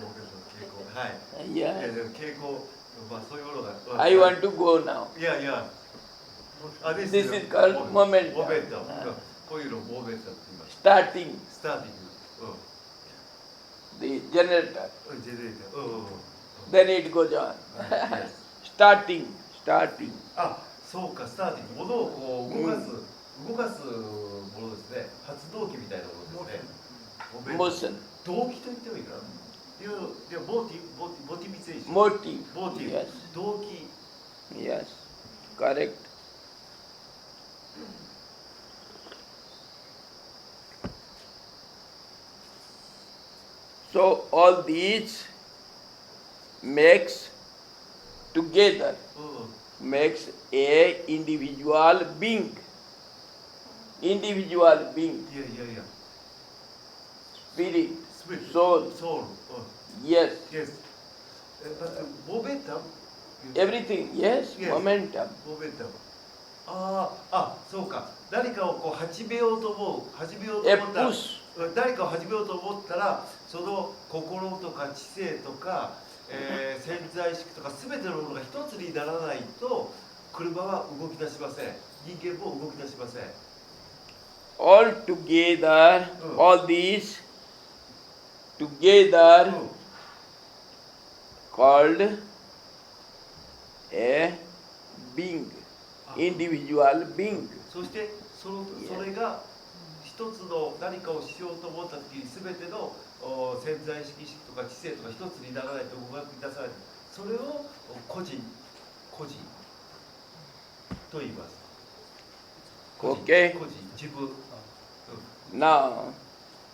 モーメンタム傾向。はい。いや Yeah. でも傾向、まあそういうものが。I want to go now. いやいや。This is called momentum. モーメンタム。こういうのをモーメンタムって言います。Starting スターティング。the generator. ジェネレーター。Then it goes on. Starting. そうか、スターティング。物をこう動かすものですね。発動機みたいなものですね。Motion. 動機と言ってもいいかな。いや、モチベーション。 Motive. モーティブ。 Yes. 動機。 Yes. Correct. So all these makes together makes a individual being. Individual being. いや。 Spirit. スピリット。 Soul. ソウル。Yes. Yes. But モメンタム。 Everything. Yes. Yes. Momentum. モメンタム。そうか。何かをこう始めようと思った A ら。 push. 誰かを始めようと思ったら、その心とか知性とか、潜在意識とか全てのものが一つにならないと車は動き出しません。人間も動き出しません。 All together, all these together called a being, individual being. そしてそれが一つの何かをしようと思った時に全ての潜在意識とか知性とか一つにならないと動き出さない。それを個人と言います。Okay. 個人、自分。Now,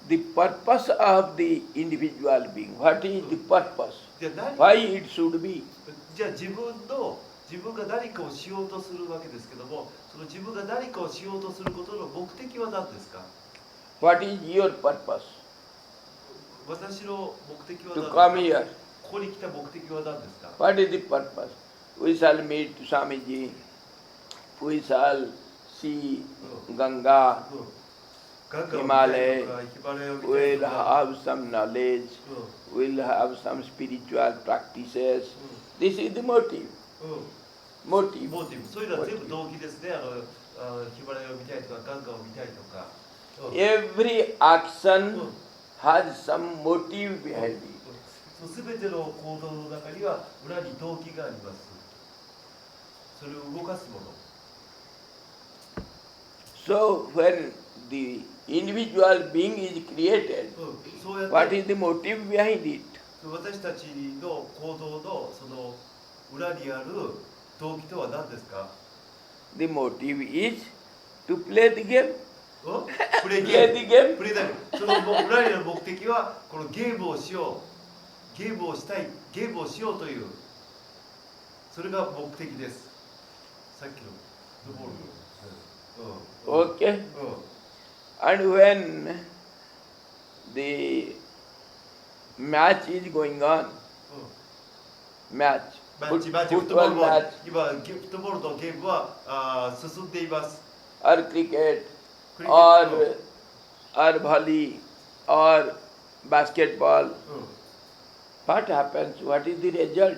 the purpose of the individual being. What is the purpose? じゃあ Why it should be? じゃあ自分が何かをしようとするわけですけども、その自分が何かをしようとすることの目的は何ですか？ What is your purpose? 私の目的は To 何 come ですか？ here. ここに来た目的は何ですか？ What is the purpose? We shall meet Swamiji. We shall see Ganga. ガンガンを見たいとか、 Himalaya. ヒマラヤを見たい We'll とか、 have some knowledge. We'll have some spiritual practices. This is the motive. モ Motive. ーティブ、そういうのは全部動機ですね。ヒマラヤを見たいとか、ガンガンを見たいとか。Every action has some motive behind it. すべての行動の中には裏に動機があります。それを動かすもの。So when the individual being is created, そうや what って is the motive behind it? 私たちの行動のその裏にある動機とは何ですか？ the motive is to play the game. プレイ Play the game. プレイだけその裏にある目的はこのゲームをしようゲームをしたいゲームをしようというそれが目的ですさっきのドボール Okay. And when the match is going on, match, マッチフットボー football ルも match 今フットボールのゲームは進んでいます or cricket クリケット or volley or basketball, what happens? What is the result?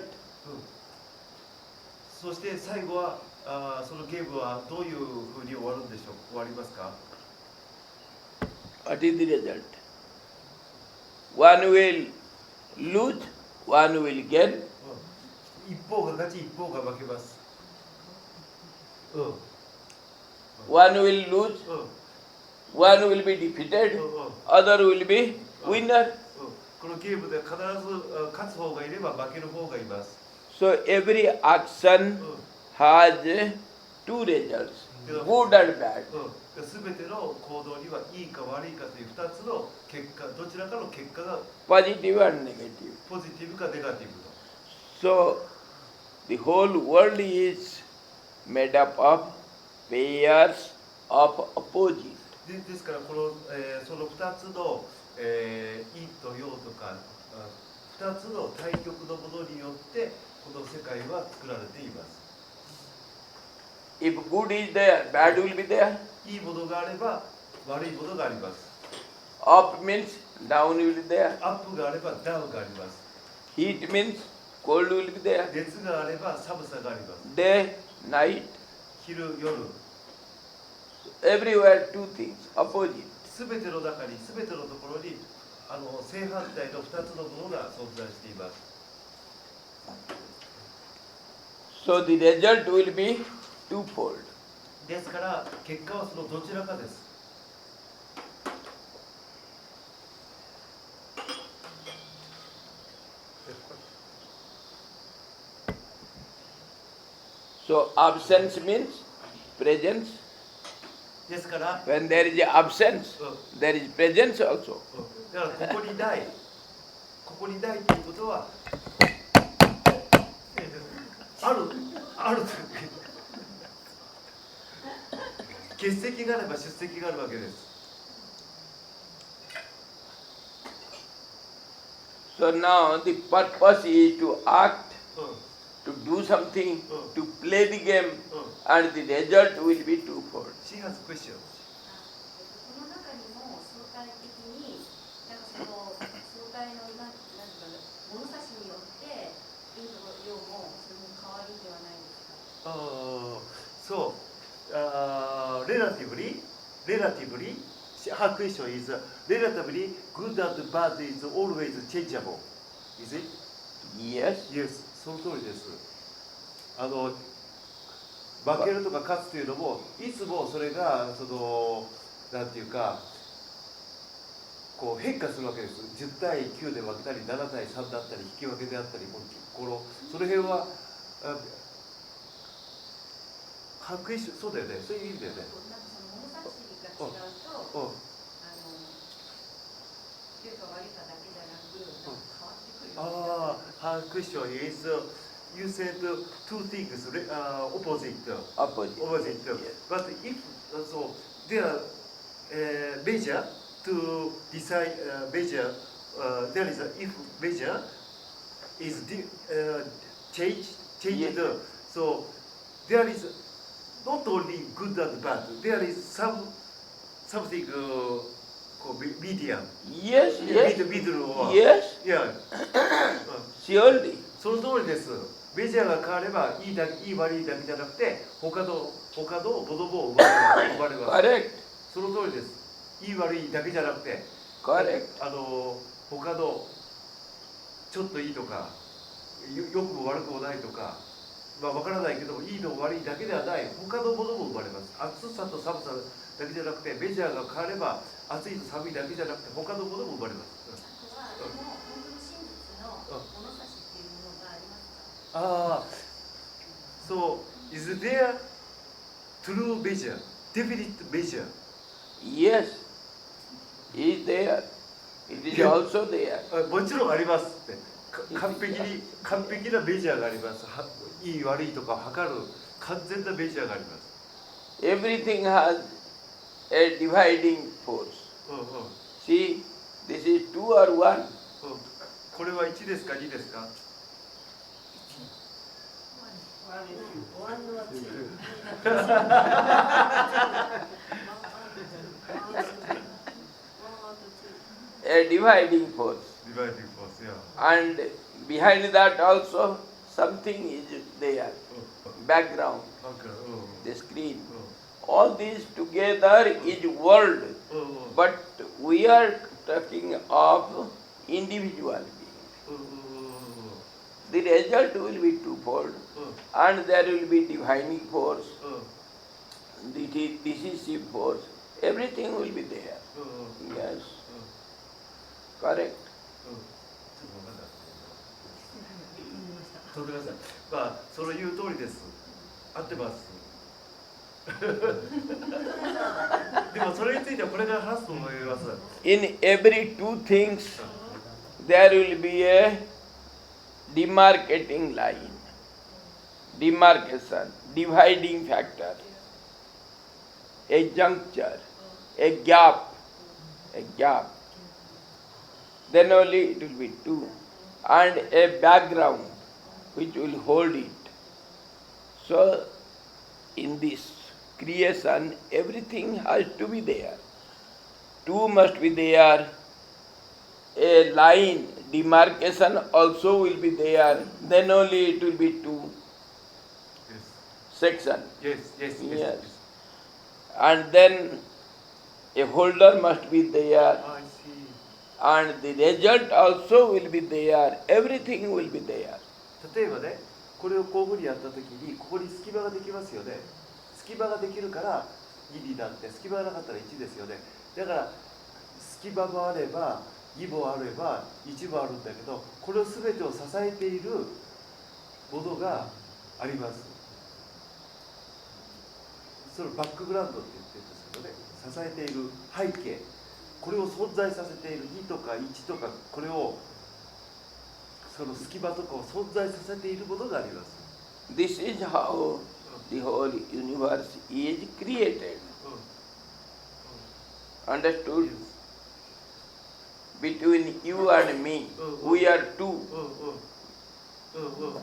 そして最後はそのゲームはどういうふうに終わるんでしょう終わりますか What is the result? One will lose, one will gain. 一方が勝ち一方が負けますうん One will lose, one will be defeated, other will be winner. このゲームで必ず勝つ方がいれば負ける方がいます So every action has two results, good and bad. すべての行動にはいいか悪いかという2つの結果どちらかの結果が Positive and negative. ポジティブかネガティブと So the whole world is made up of pairs of opposite. ですからこの、その2つの、陰と陽とか2つの対極のものによってこの世界は作られています If good is there, bad will be there. いいものがあれば悪いものがあります Up means down will be there. アップがあればダウンがあります Heat means cold will be there. 熱があれば寒さがあります Day, night, 昼夜 everywhere two things, opposite. すべての中にすべてのところに正反対の2つのものが存在しています So the result will be twofold. ですから結果はそのどちらかです So absence means presence. ですから When there is absence, there is presence also. だからここにないここにないということはある欠席があれば出席があるわけです So now the purpose is to act, to do something, to play the game, and the result will be twofold. She has a question この中にも相対的になんかその相対のなんていうか物差しによって陰と陽もそれも変わるんではないですか。そうrelatively her question is relatively good and bad is always changeable is it? Yes. Yes その通りです負けるとか勝つというのもいつもそれがなんていうかこう変化するわけです10対9で負けたり7対3だったり引き分けであったりその辺は白衣そうだよねそういう意味だよねなんかその物差しが違うと良いか悪いかだけじゃなくなんか変わってくるよね。her question is you said two things opposite Opposite. Yes. but if so there are measure to decide measure there is a if measure is changed Yes. so there is not only good and bad there is something medium Yes, yes. middle or Yes, yeah surely. その通りですメジャーが変わればいい悪いだけじゃなくて他のものも生まれます Correct. その通りですいい悪いだけじゃなくて Correct. 他のちょっといいとか良くも悪くもないとかまあ分からないけどもいいの悪いだけではない他のものも生まれます暑さと寒さだけじゃなくてメジャーが変われば暑いと寒いだけじゃなくて他のものも生まれます、あとはでも本当に真実の物差しっていうものがありますか。so is there true measure, definite measure. Yes, is there. It is Yeah. also there. もちろんありますって完璧なメジャーがありますいい悪いとかを測る完全なメジャーがあります Everything has a dividing force. うんうん See, this is 2 or 1. これは1ですか2ですかA dividing force. ディバイディングフォースや And behind that also something is there. Background, なんか the screen. All these together is world. But we are talking of individual being. The result will be twofold. And there will be divining force, the decisive force. Everything will be there. Yes. Correct. ちょっとごめんなさいまあその言う通りです合ってますでもそれについてはこれから話すと思います In every two things, there will be a demarcating line, demarcation, dividing factor, a juncture, a gap. Then only it will be two, and a background which will hold it. So, in this creation, everything has to be there. Two must be there. A line, demarcation also will be there. Then only it will be two section. Yes. Yes. And then a holder must be there. I see. And the result also will be there. Everything will be there. 例えばね、これをこういうふうにやったときに、ここに隙間ができますよね。隙間ができるから2になって、隙間がなかったら1ですよね。だから隙間もあれば2もあれば1もあるんだけど、これを全てを支えているものがあります。それをバックグラウンドって言ってるんですけどね、支えている背景、これを存在させている2とか1とか、これをその隙間とかを存在させているものがあります。 This is how the whole universe is created. Understood? Between you and me, we are two.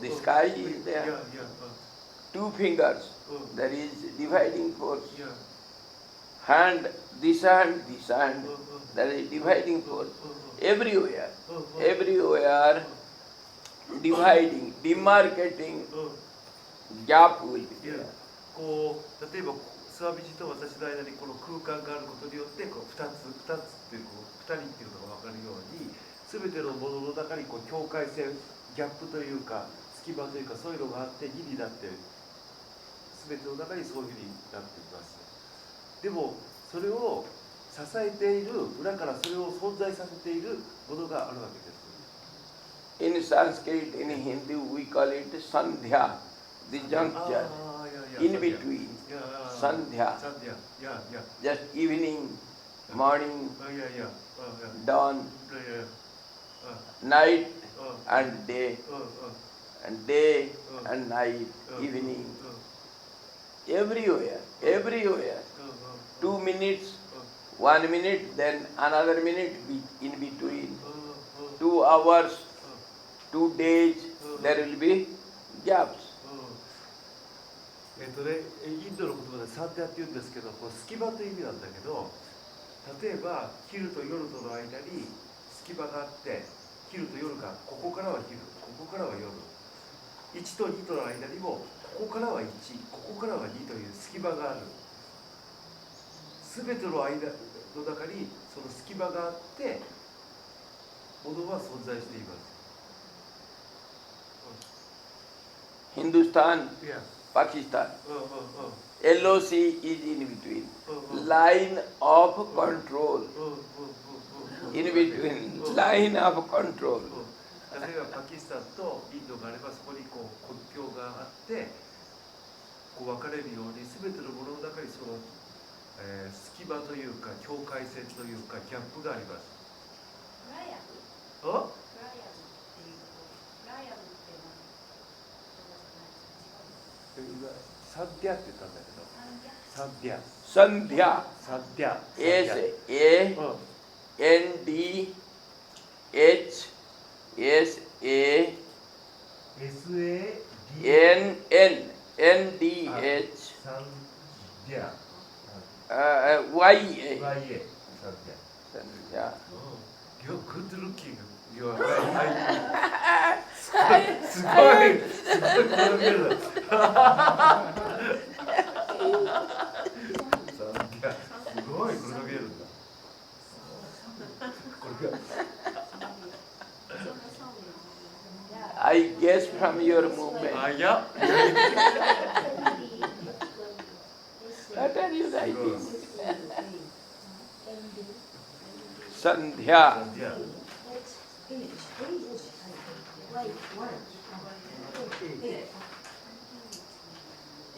The sky is there. Two fingers. There is dividing force. Hand, this hand, there is dividing force. Everywhere. Dividing, demarcating gap will be there. こう例えば諏訪美人と私の間にこの空間があることによってこう2つっていうこう2人っていうのが分かるように全てのものの中にこう境界線ギャップというか隙間というかそういうのがあって2になって全ての中にそういうふうになっています。でもそれを支えている裏からそれを存在させているものがあるわけです。 In Sanskrit, in Hindi, we call it Sandhya, the juncture, in between. Sandhya, just evening, morning, dawn, night and day and night, evening. Everywhere. 2 minutes, 1 minute, then another minute in between. 2 hours, 2 days, there will be gaps. インドの言葉でサンデアって言うんですけど、これ隙間という意味なんだけど、例えば昼と夜との間に隙間があって、昼と夜がここからは昼、ここからは夜、1と2との間にもここからは1、ここからは2という隙間がある。すべての間の中にその隙間があって、ものは存在しています。Hindustan, Pakistan. LOC is in between. Line of control. In between. Line of control. 例えばパキスタンとインドがあればそこにこう国境があってこう分かれるように全てのもののか境界線というかギャップがあります。フライアムおフライアムっていうところ、フライアムって何言葉じゃないですか。サンディアって言ったんだけど、サンディア。 Sandhya. サンディア。 S-A-N-D-H-S-A-N-N-D-H. SADNNDH サンディア。Y-A. YA サンディア。 Sandhya. You're good looking. You're very すごい転げる。すごい転げるんだ。これが。I guess from your movement. あ、いや。 What are you writing? Sandhya. いや。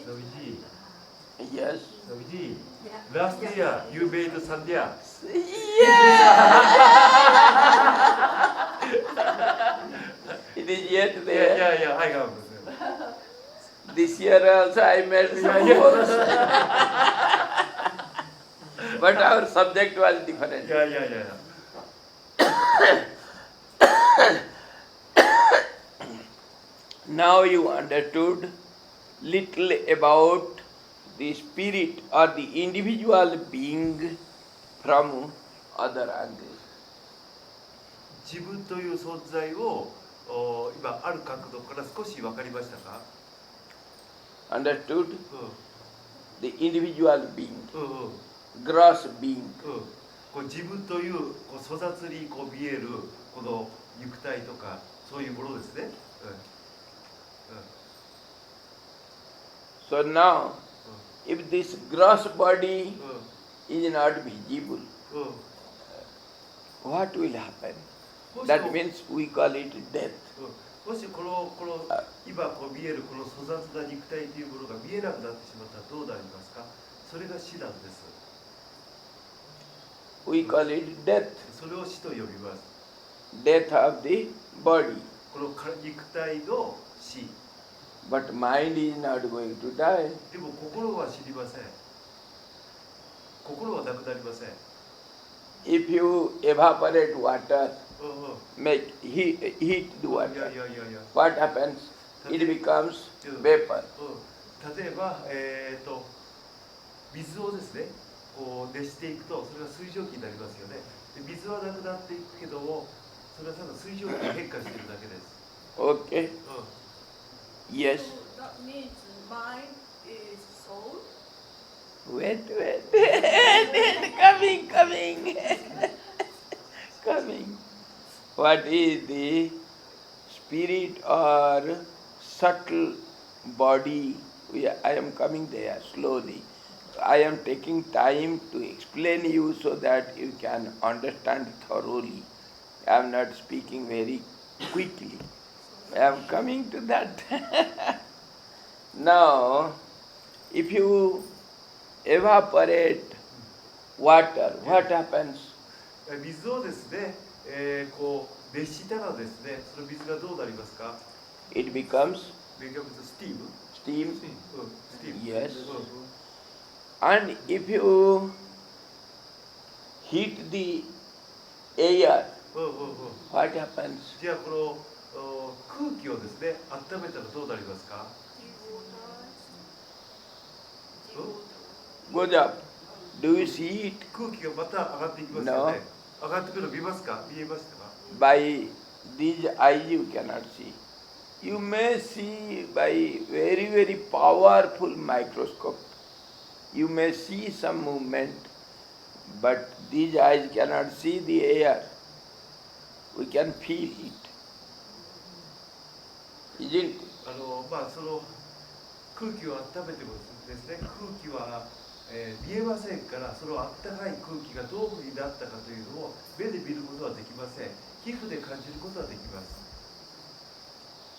ナビジ Yes. ー、ナビジー。Last year you made Sandhya. It is yet いやい there. やいや、はい、頑張って。 This year also I made some more. But our subject was い different. やいやいやいや。 Now you understood little about the spirit or the individual being from other angle. 自分という存在を今ある角度から少し分かりましたか？ Understood う the individual being, んうんうん。 gross being. こう自分というこう粗雑にこう見えるこの肉体とかそういうものですね。So now, if this gross body う is not visible, んうん。 what will happen? もし That means we call it death. もしこの今こう見えるこの粗雑な肉体というものが見えなくなってしまったらどうなりますか？それが死なんです。 We call it death, それを死と呼びます。 death of the body. この肉体の死。 But mind is not going to die. でも心は死にません。心はなくなりません。 If you evaporate water, うんうん。 make heat the いや water, いやいやいや。 what happens? It becomes vapor. 例えば、水をですね、こう熱していくと、それが水蒸気になりますよね。で水はなくなっていくけども、それはただ水蒸気に変化しているだけです。 Okay? Yes. So that means mind is soul. Wait. Coming. What is the spirit or subtle body? I am coming there slowly. I am taking time to explain you so that you can understand thoroughly. I am not speaking very quickly. I am coming to that. Now, if you evaporate water, what happens? 水をですね、こう熱したらですね、その水がどうなりますか？ It becomes ベガムズスティーム？ steam. スティーム。 Yes. And if you heat the air, うんうんうん。 what happens? じゃあこの空気をですね、温めたらどうなりますか？ Goes up. Do you see it? 空気がまた上がっていきますよね。上がってくるの見ますか？見えましたか？ By these eyes you cannot see. You may see by very powerful microscope. You may see some movement, but these eyes cannot see the air. We can feel it. Isn't it? その空気を温めてもですね、空気は、見えませんから、そのあったかい空気がどういうふうになったかというのを目で見ることはできません。皮膚で感じることはできます。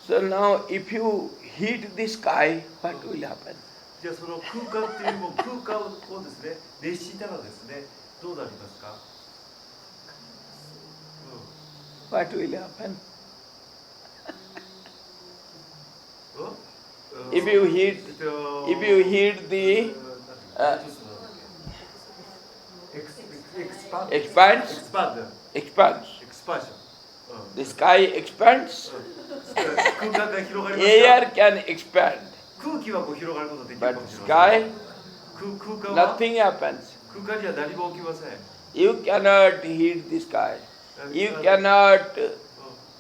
So now if you heat the sky, what will happen? じゃあその空間っていう空間をですね、熱したらですね、どうなりますか？ What will happen? If you heat the expands, the sky expands, 空間が広がりますか？ air can expand, 空気はこう広がることができるか but もしれません。 sky, 空間は nothing happens. 空間には何も起きません。 You cannot heat the sky. You cannot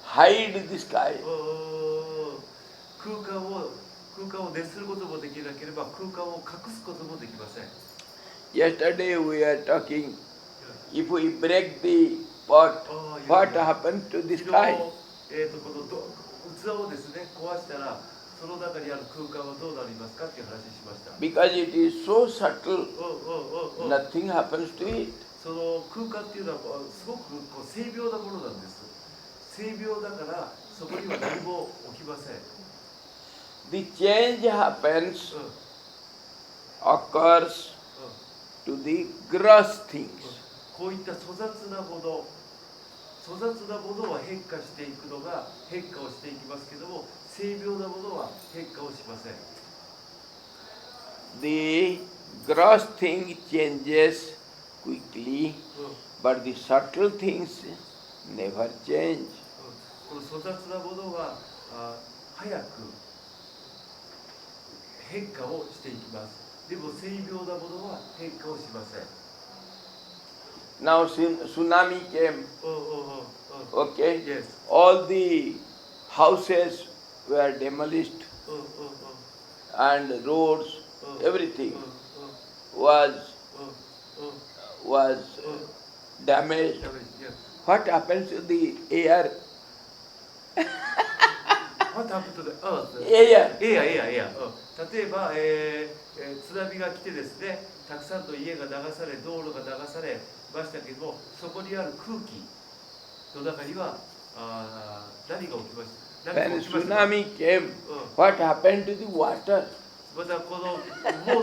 hide the sky. 空間を熱することもできなければ空間を隠すこともできません。 Yesterday we were talking, if we break the pot, what happens to the 昨日 sky? この器をですね壊したらその中にある空間はどうなりますかっていう話しました。 Because it is so subtle, うん nothing happens to it. その空間っていうのはすごくこう精妙なものなんです。精妙だからそこには何も起きません。 The change happens, うん occurs to the gross things. こういった粗雑なものは変化していくのが変化をしていきますけども、精妙なものは変化をしません。 The gross thing changes quickly, but the subtle things never change. この粗雑なものは早く変化をしていきます。でも精妙なものは変化をしません。 Now tsunami came, okay? Yes. All the houses were demolished and roads, everything was damaged. What happens to the air? What happened to the earth? Air. 例えば、津波が来てですね、たくさんの家が流され、道路が流されましたけども、そこにある空気の中には何が起きました？ When tsunami came, what happened to the water? またこのモ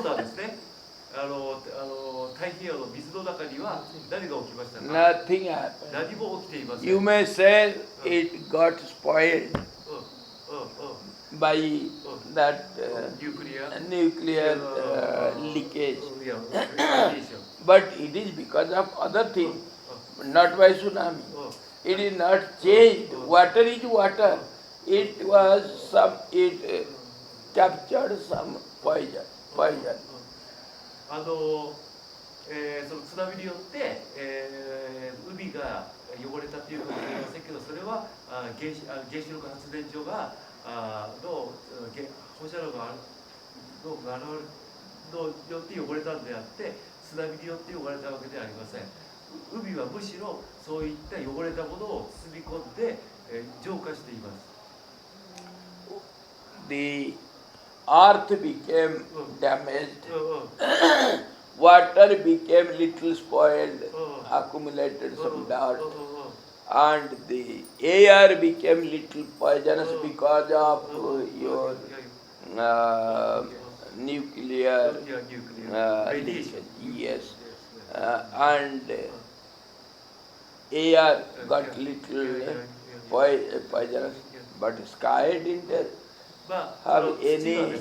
ーターですね、太平洋の水の中には何が起きましたか？ Nothing happened. 何も起きていません。 You may say it got spoiled by that nuclear leakage. But it is because of other things, not by tsunami. It is not changed. Water is water. It captured some poison. その津波によって、海が汚れたというかもしれませんけど、それは原子力発電所がの放射能がよって汚れたんであって、津波によって汚れたわけではありません。海はむしろそういった汚れたものを包み込んで、浄化しています。 The earth became damaged. Water became little spoiled, accumulated some dirt, and the air became little poisonous because of your nuclear leakage. Yes, and air got little poisonous, but sky didn't have any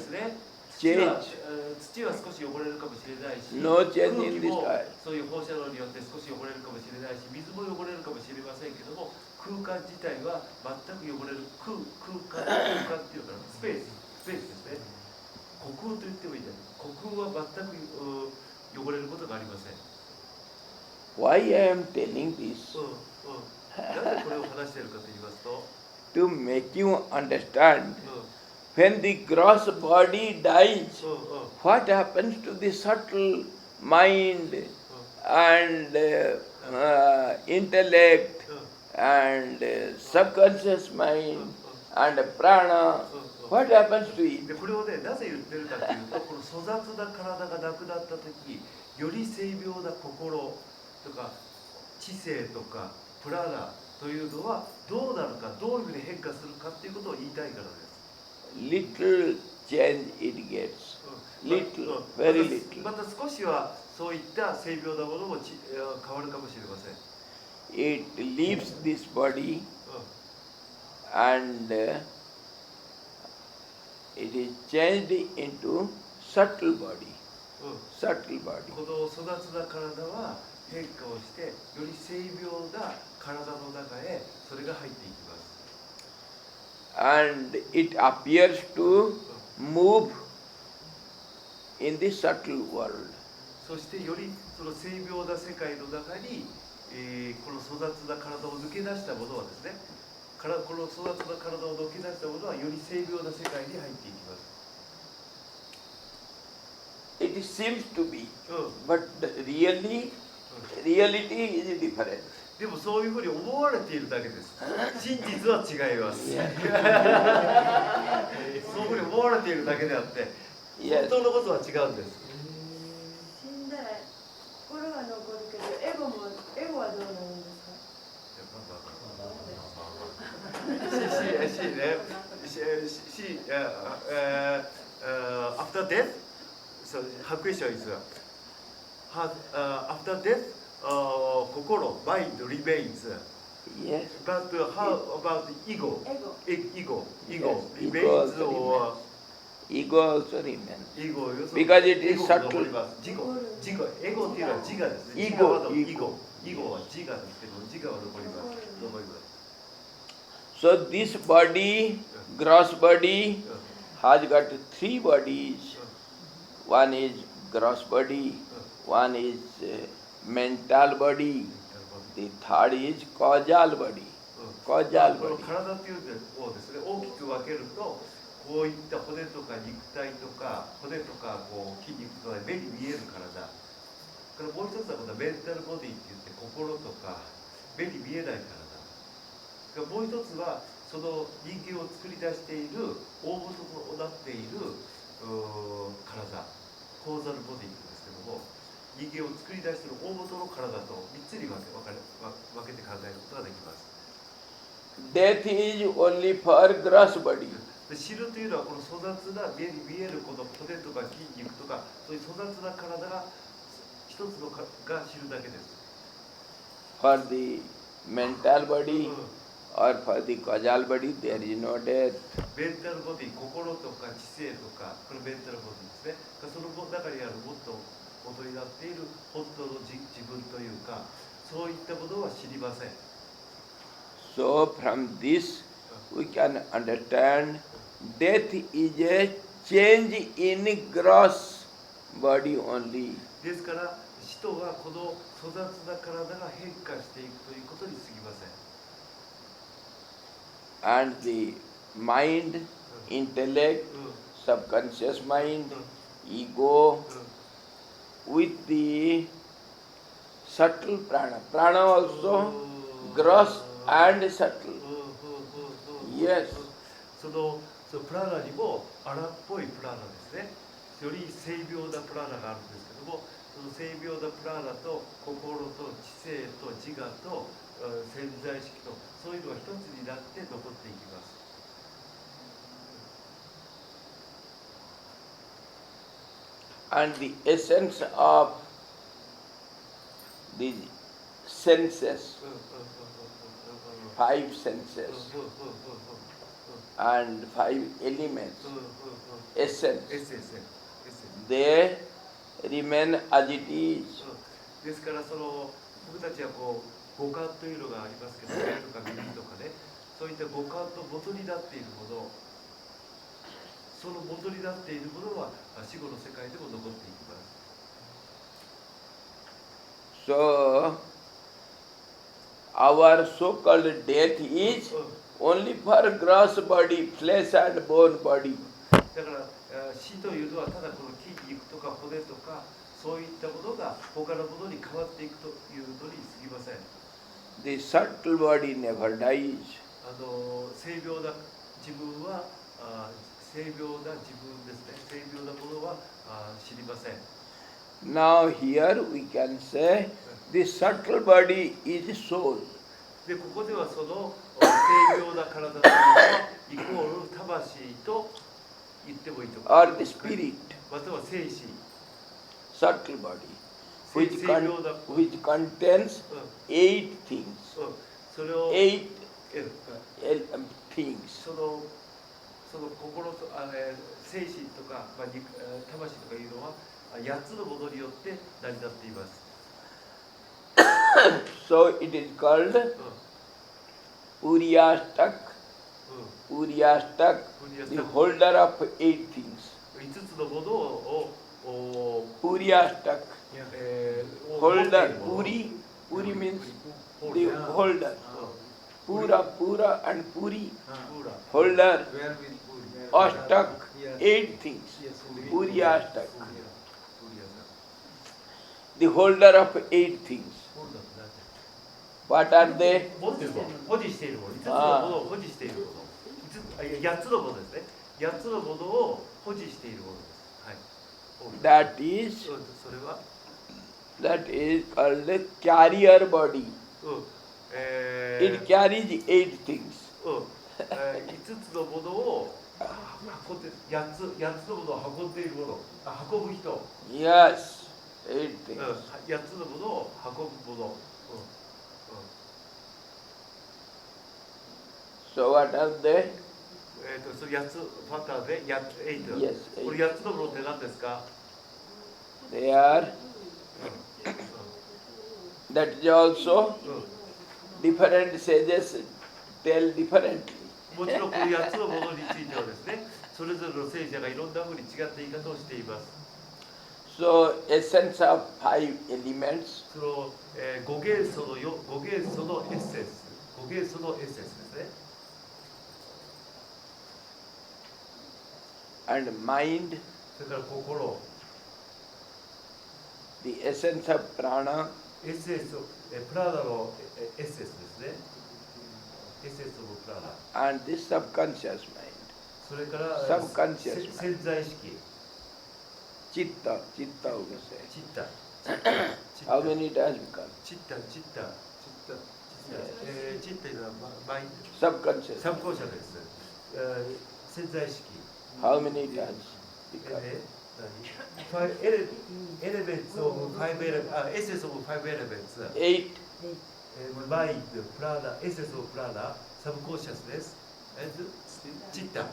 change. 土は少し汚れるかもしれないし、 No change 空 in 気 the も sky. そういう放射能によって少し汚れるかもしれないし、水も汚れるかもしれませんけども、空間自体は全く汚れる空間っていうかスペースですね。虚空と言ってもいいんだけど、虚空は全く汚れることがありません。 Why I am telling this? なぜこれを話しているかと言いますと、 To make you understand, when the gross body dies, what happens to the subtle mind and intellect and subconscious mind and prana? What happens to it? でこれをね、なぜ言ってるかというと、この粗雑な体がなくなった時、より精妙な心とか知性とかプラナというのはどうなるか、どういうふうに変化するかっていうことを言いたいからです。 Little change it gets. little, very little. また少しはそういった性病なものも変わるかもしれません。 It leaves this body and it is changed into subtle body. Subtle body. この粗雑な体は変化をしてより性病な体の中へそれが入っていきます。 And it appears to move in the subtle world. そしてよりその性病な世界の中に、この粗雑な体を抜け出したものはですね、この粗雑な体を抜け出したものはより性病な世界に入っていきます。 It seems to be, but reality is different. でもそういうふうに思われているだけです。真実は違います。そういうふうに思われているだけであって、本当のことは違うんです。死んだら心は残るけど、エゴはどうなるんですか？After death, so her question is, after death, 心 mind remains. Yes. But how about ego? Ego Yes, remains or ego also remains. ego Because it is エゴ subtle. が残ります。エゴっていうのは自我ですね。 Ego 自我は自我ですけど、自我は残ります。残ります。 So this body, gross body, has got three bodies. One is gross body, one is mental body, the third is causal body. Causal この body. 体っていうのをですね、大きく分けると、こういった骨とか肉体とか骨とかこう筋肉とか目に見える体。これもう一つはこのメンタルボディって言って心とか目に見えない体。もう一つはその人間を作り出している大元となっている体、コーザルボディですけども、人間を作り出している大元の体と3つに分けて考えることができます。 Death is only for gross body. 死ぬというのはこの粗雑な目に見えるこの骨とか筋肉とかそういう粗雑な体が一つのが死ぬだけです。 For the mental body or for the causal body, there is no death. メンタルボディ、心とか知性とか、これメンタルボディですね。その中にあるもっと元になっている本当の自分というか、そういったものは知りません。 So from this we can understand death is a change in gross body only. ですから死とはこの粗雑な体が変化していくということに過ぎません。 And the mind, intellect, subconscious mind, ego, with the subtle prana. Prana also gross and subtle. Yes. そのプラーナにも荒っぽいプラーナですね。より精妙なプラーナがあるんですけども、その精妙なプラーナと心と知性と自我と潜在意識とそういうのが一つになって残っていきます。 And the essence of the senses, 5 senses and 5 elements, essence, they remain as it is. ですからその僕たちはこう五感というのがありますけど、目とか耳とかね、そういった五感の元になっているもの、その元になっているものは死後の世界でも残っていきます。 So, our so-called death is only for gross body, flesh and bone body. だから死というのはただこの筋肉とか骨とかそういったものが他のものに変わっていくというのに過ぎません。 The subtle body never dies. 精妙な自分は精妙な自分ですね。精妙なものは知りません。 Now here we can say the subtle body is soul. でここではその精妙な体というのはイコール魂と言ってもいいと思います。Or the spirit. または精子 subtle body, 性 which, 性病だ、 which contains うん eight things, それを eight え things. その心と精神とか、まあ、魂とかいうのは8つのものによって成り立っています。 So it is called う Uryastak, ん Uryastak, the holder of eight things. 5つのものをUryastak, 持ってい holder, るもの Uri, Uri means ホル the ダー holder. Pura, Pura and Puri, プーラ holder, Where with Puri? Astak, Yes. eight things. Yes, Uryastak, プーリア the holder of eight things. ホルダーって何だ What are they? 持ってるもの、保持しているもの、5つのものを保持しているもの、8つのものですね。8つのものを保持しているものです。はい。 That is, それは、that is called the carrier body. うん、It carries eight things. 5つのものを運んで、8つのものを運んでいるもの、運ぶ人、Yes, eight うん、 things. 8つのものを運ぶもの、So what are they? その8つパターンで8、Yes, これ eight. 8つのものって何ですか？ They are, that is also different sages tell differently. もちろんこの8つのものについてはですね、それぞれの聖者がいろんなふうに違った言い方をしています。 So essence of five elements その、5元素の5元素のエッセンス、5元素のエッセンスですね。 and mind, それから心、 the essence of prana, エッセンス、プラーダのエッセンスですね。エッセンスオブプラーダ。 and the subconscious mind. それからSubconscious mind. 潜在意識、 Chitta, chitta we say. チッタ、 How many times we call? チッタ、チッタ、チッタ、チッタというのはマインド、 Subconscious. サブコンシャスです。潜在意識。 How many times we call? エレメンツオブ5エレメンツ、エッセンスオブ5エレメンツ、 Eight. マインド、プラーダ、エッセンスオブプラーダ、サブコンシャスです。チッタ、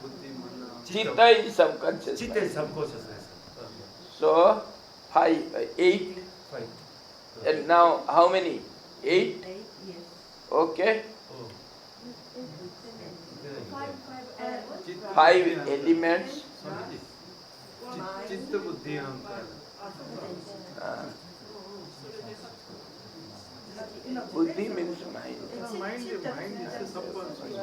Chitta is subconscious チッタ mind. にサブコンシャスです。 So, eight. はい。 And now, how many? Eight. Okay. Five elements. Chitta Buddhi Ahankara. Buddhi means mind. Mind is a subconscious.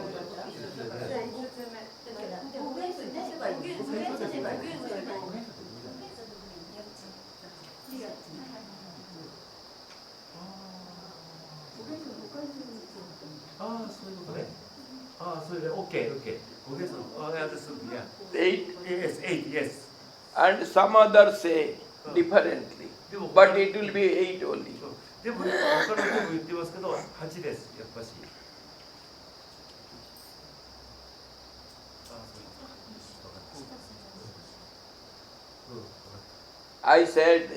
ああ、そういうことね。ああ、それで OK。5元素の、ああ、です。いや。 Eight. Yes, 8, yes. And some others say differently. でも、 But it will be eight only. でも、他の人も言ってますけど、8です、やっぱし。ああ、そういう。I said,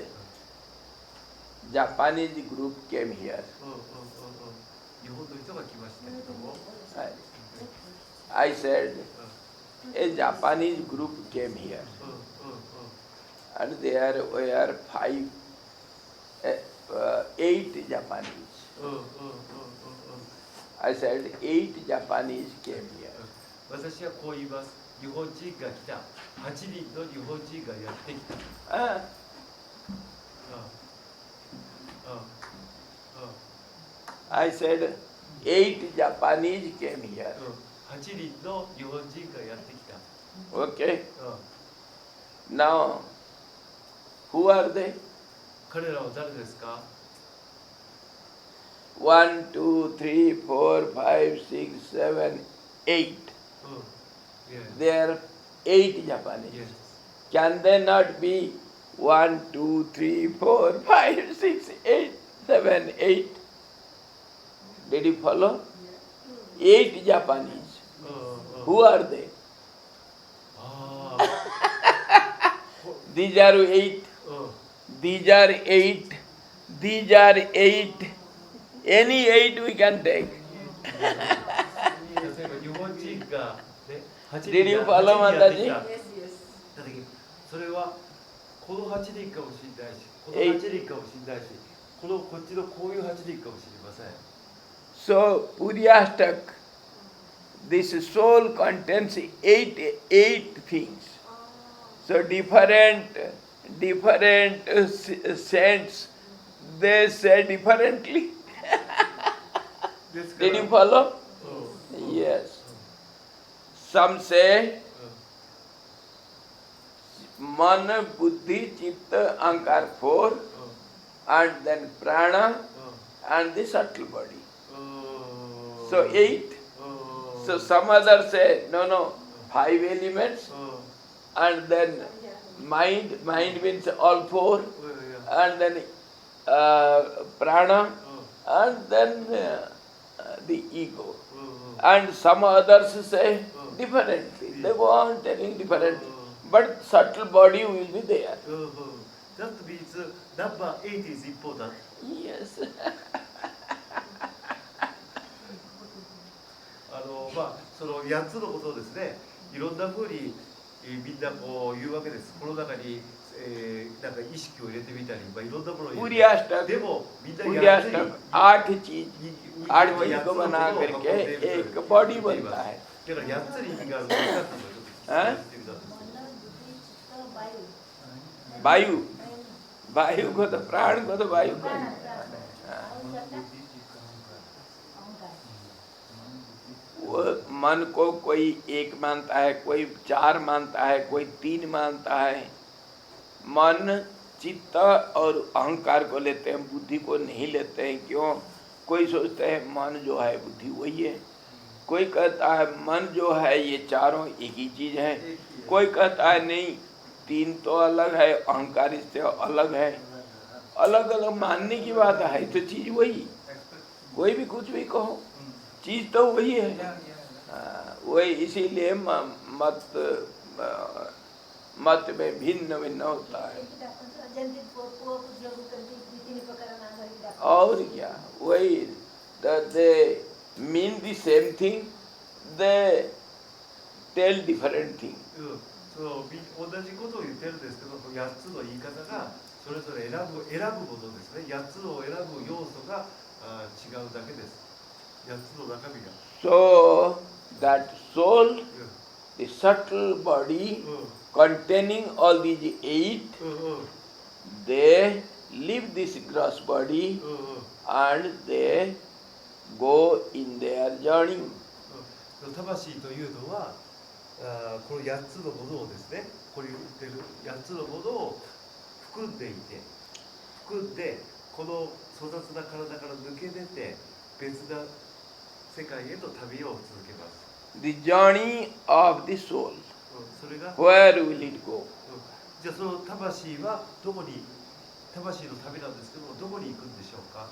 Japanese group came here. 日本の人が来ましたけども、 I said, a Japanese group came here. And there were eight Japanese. I said, eight Japanese came here. 私はこう言います。日本人が来た。8人の日本人がやってきた。Ah, I said, eight Japanese came here. 8人の日本人がやってきた。 Okay. Now, who are they? 彼らは誰ですか？ 1, 2, 3, 4, 5, 6, 7, 8. There are eight Japanese. Can they not be 1, 2, 3, 4, 5, 6, 8, 7, 8? Did you follow? Eight Japanese. Who are they? these are 8, うん these are 8, these are 8. Any 8 we can take. 例えば日本人が、ね、8 Did 人 you が follow 8人やってき Mataji? た Yes, yes. だけどそれはこの8人かもしれないしこのえい8人かもしれないしこっちのこういう8人かもしれません So Puryastak, this soul contains eight things. So different saints, they say differently. ですから Did you follow? うん Yes. Some say man, buddhi, chitta, ankar 4, うん and then prana う and the subtle body. んうん So 8. うん So some others say no, 5 elements うん and then mind means all 4 うんいや and then prana うん and then the ego. うんうん And some others say Mm. differently. They go on telling differently. Mm. But subtle body will be there. うんうん That means number 8 is important Yes. その8つのことをですねいろんなふうにみんなこう言うわけですこの中に、なんか意識を入れてみたり、いろんなものを入れ Puryastak, てでもみんな Puryastak 8 चीज 8 चीज को बना 8 करके एक body बनता है. だから8つに意味があるのかっていうのをちょっと説明してみたんです वायु वायु को तो प्राण को तो वायु को वो मन को कोई 1 मानता है, कोई 4 मानता है, कोई 3 मानता है. मन चित्त और अहंकार को लेते हैं, बुद्धि को नहीं लेते हैं. क्यों? कोई सोचते हैं मन जो है बुद्धि वही है. कोई कहता है मन जो है ये चारों एक ही चीज है. कोई कहता है नहीं 3 तो अलग है, अहंकार इससे अलग है. अलग अलग मानने की बात है तो चीज वही. कोई भी कुछ भी कहो, चीज तो वही है. वही इसीलिए मत में भिन्न भिन्न होता है. और क्या वही they mean the same thing, they tell different thing. その同じことを言ってるんですけど8つの言い方がそれぞれ選ぶものですね8つを選ぶ要素が違うだけです8つの中身が So that soul, the subtle body うん containing all these 8, うんうん they leave this gross body うんうん and they go in their journey. 魂というのはこの8つのものをですねここに言ってる8つのものを含んでいてこの粗雑な体から抜け出て別な世界へと旅を続けます The journey of the soul. それが Where will it go? じゃあその魂は魂の旅なんですけどもどこに行くんでしょうか、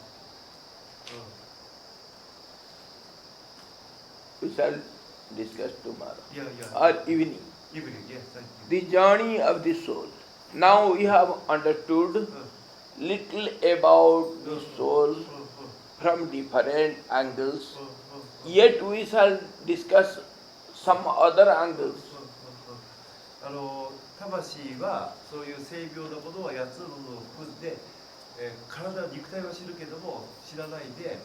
We shall discuss tomorrow いやいや or evening. イブリン、yes, thank you. The journey of the soul. Now we have understood little about the soul from different angles. Yet we shall discuss some other angles. 魂はそういう性病なものは8つのものを含んで、肉体は知るけども知らないで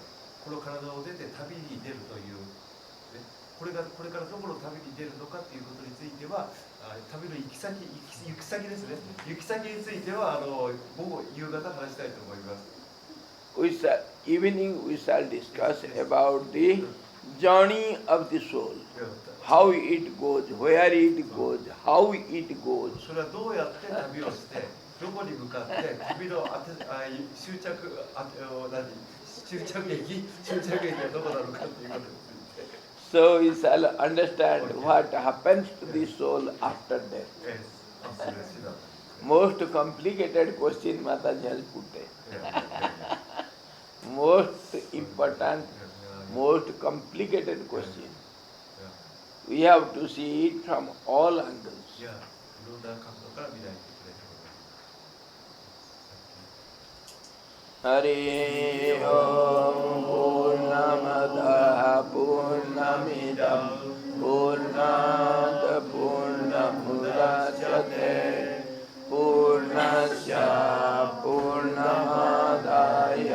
この体を出て旅に出るという、ね、これからどこの旅に出るのかということについては旅の行き先ですね行き先については午後夕方話したいと思います Evening we shall discuss about the journey of the soul. How it goes, where it goes, how it goes. それはどうやって旅をしてどこに向かって旅の終着駅はどこなのかということについて So we shall understand what happens to the soul after death. それは知らない Most complicated question Mataji has put. Most important, most complicated question. We have to see it from all angles. いやいろんな角度から見ないといけない Hari ओम पूर्णमदः पूर्णमिदं पूर्णात् पूर्णमुदच्यते पूर्णस्य पूर्णमादाय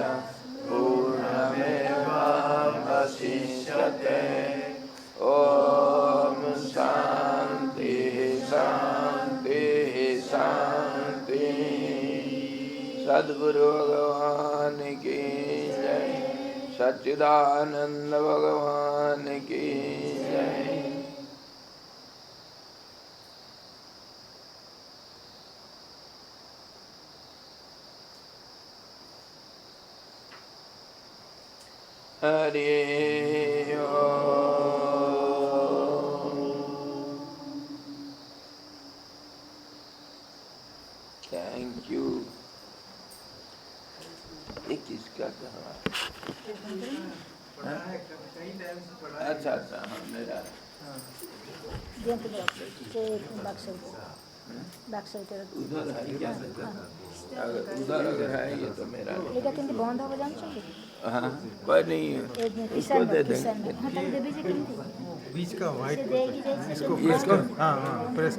पूर्णमेवावशिष्यते ओम शांति शांति शांति। सद्गुरु भगवान की जय, सच्चिदानंद भगवान की जय। हरि ओम। Thank you. ये किसका कहा? अच्छा अच्छा, हाँ मेरा। उधर है क्या? अगर उधर अगर है ये तो मेरा नहीं। बंद हो जान हाँ कोई नहीं है, उसको दे देंगे। बीच का व्हाइट देगी इसको हाँ हाँ प्रेस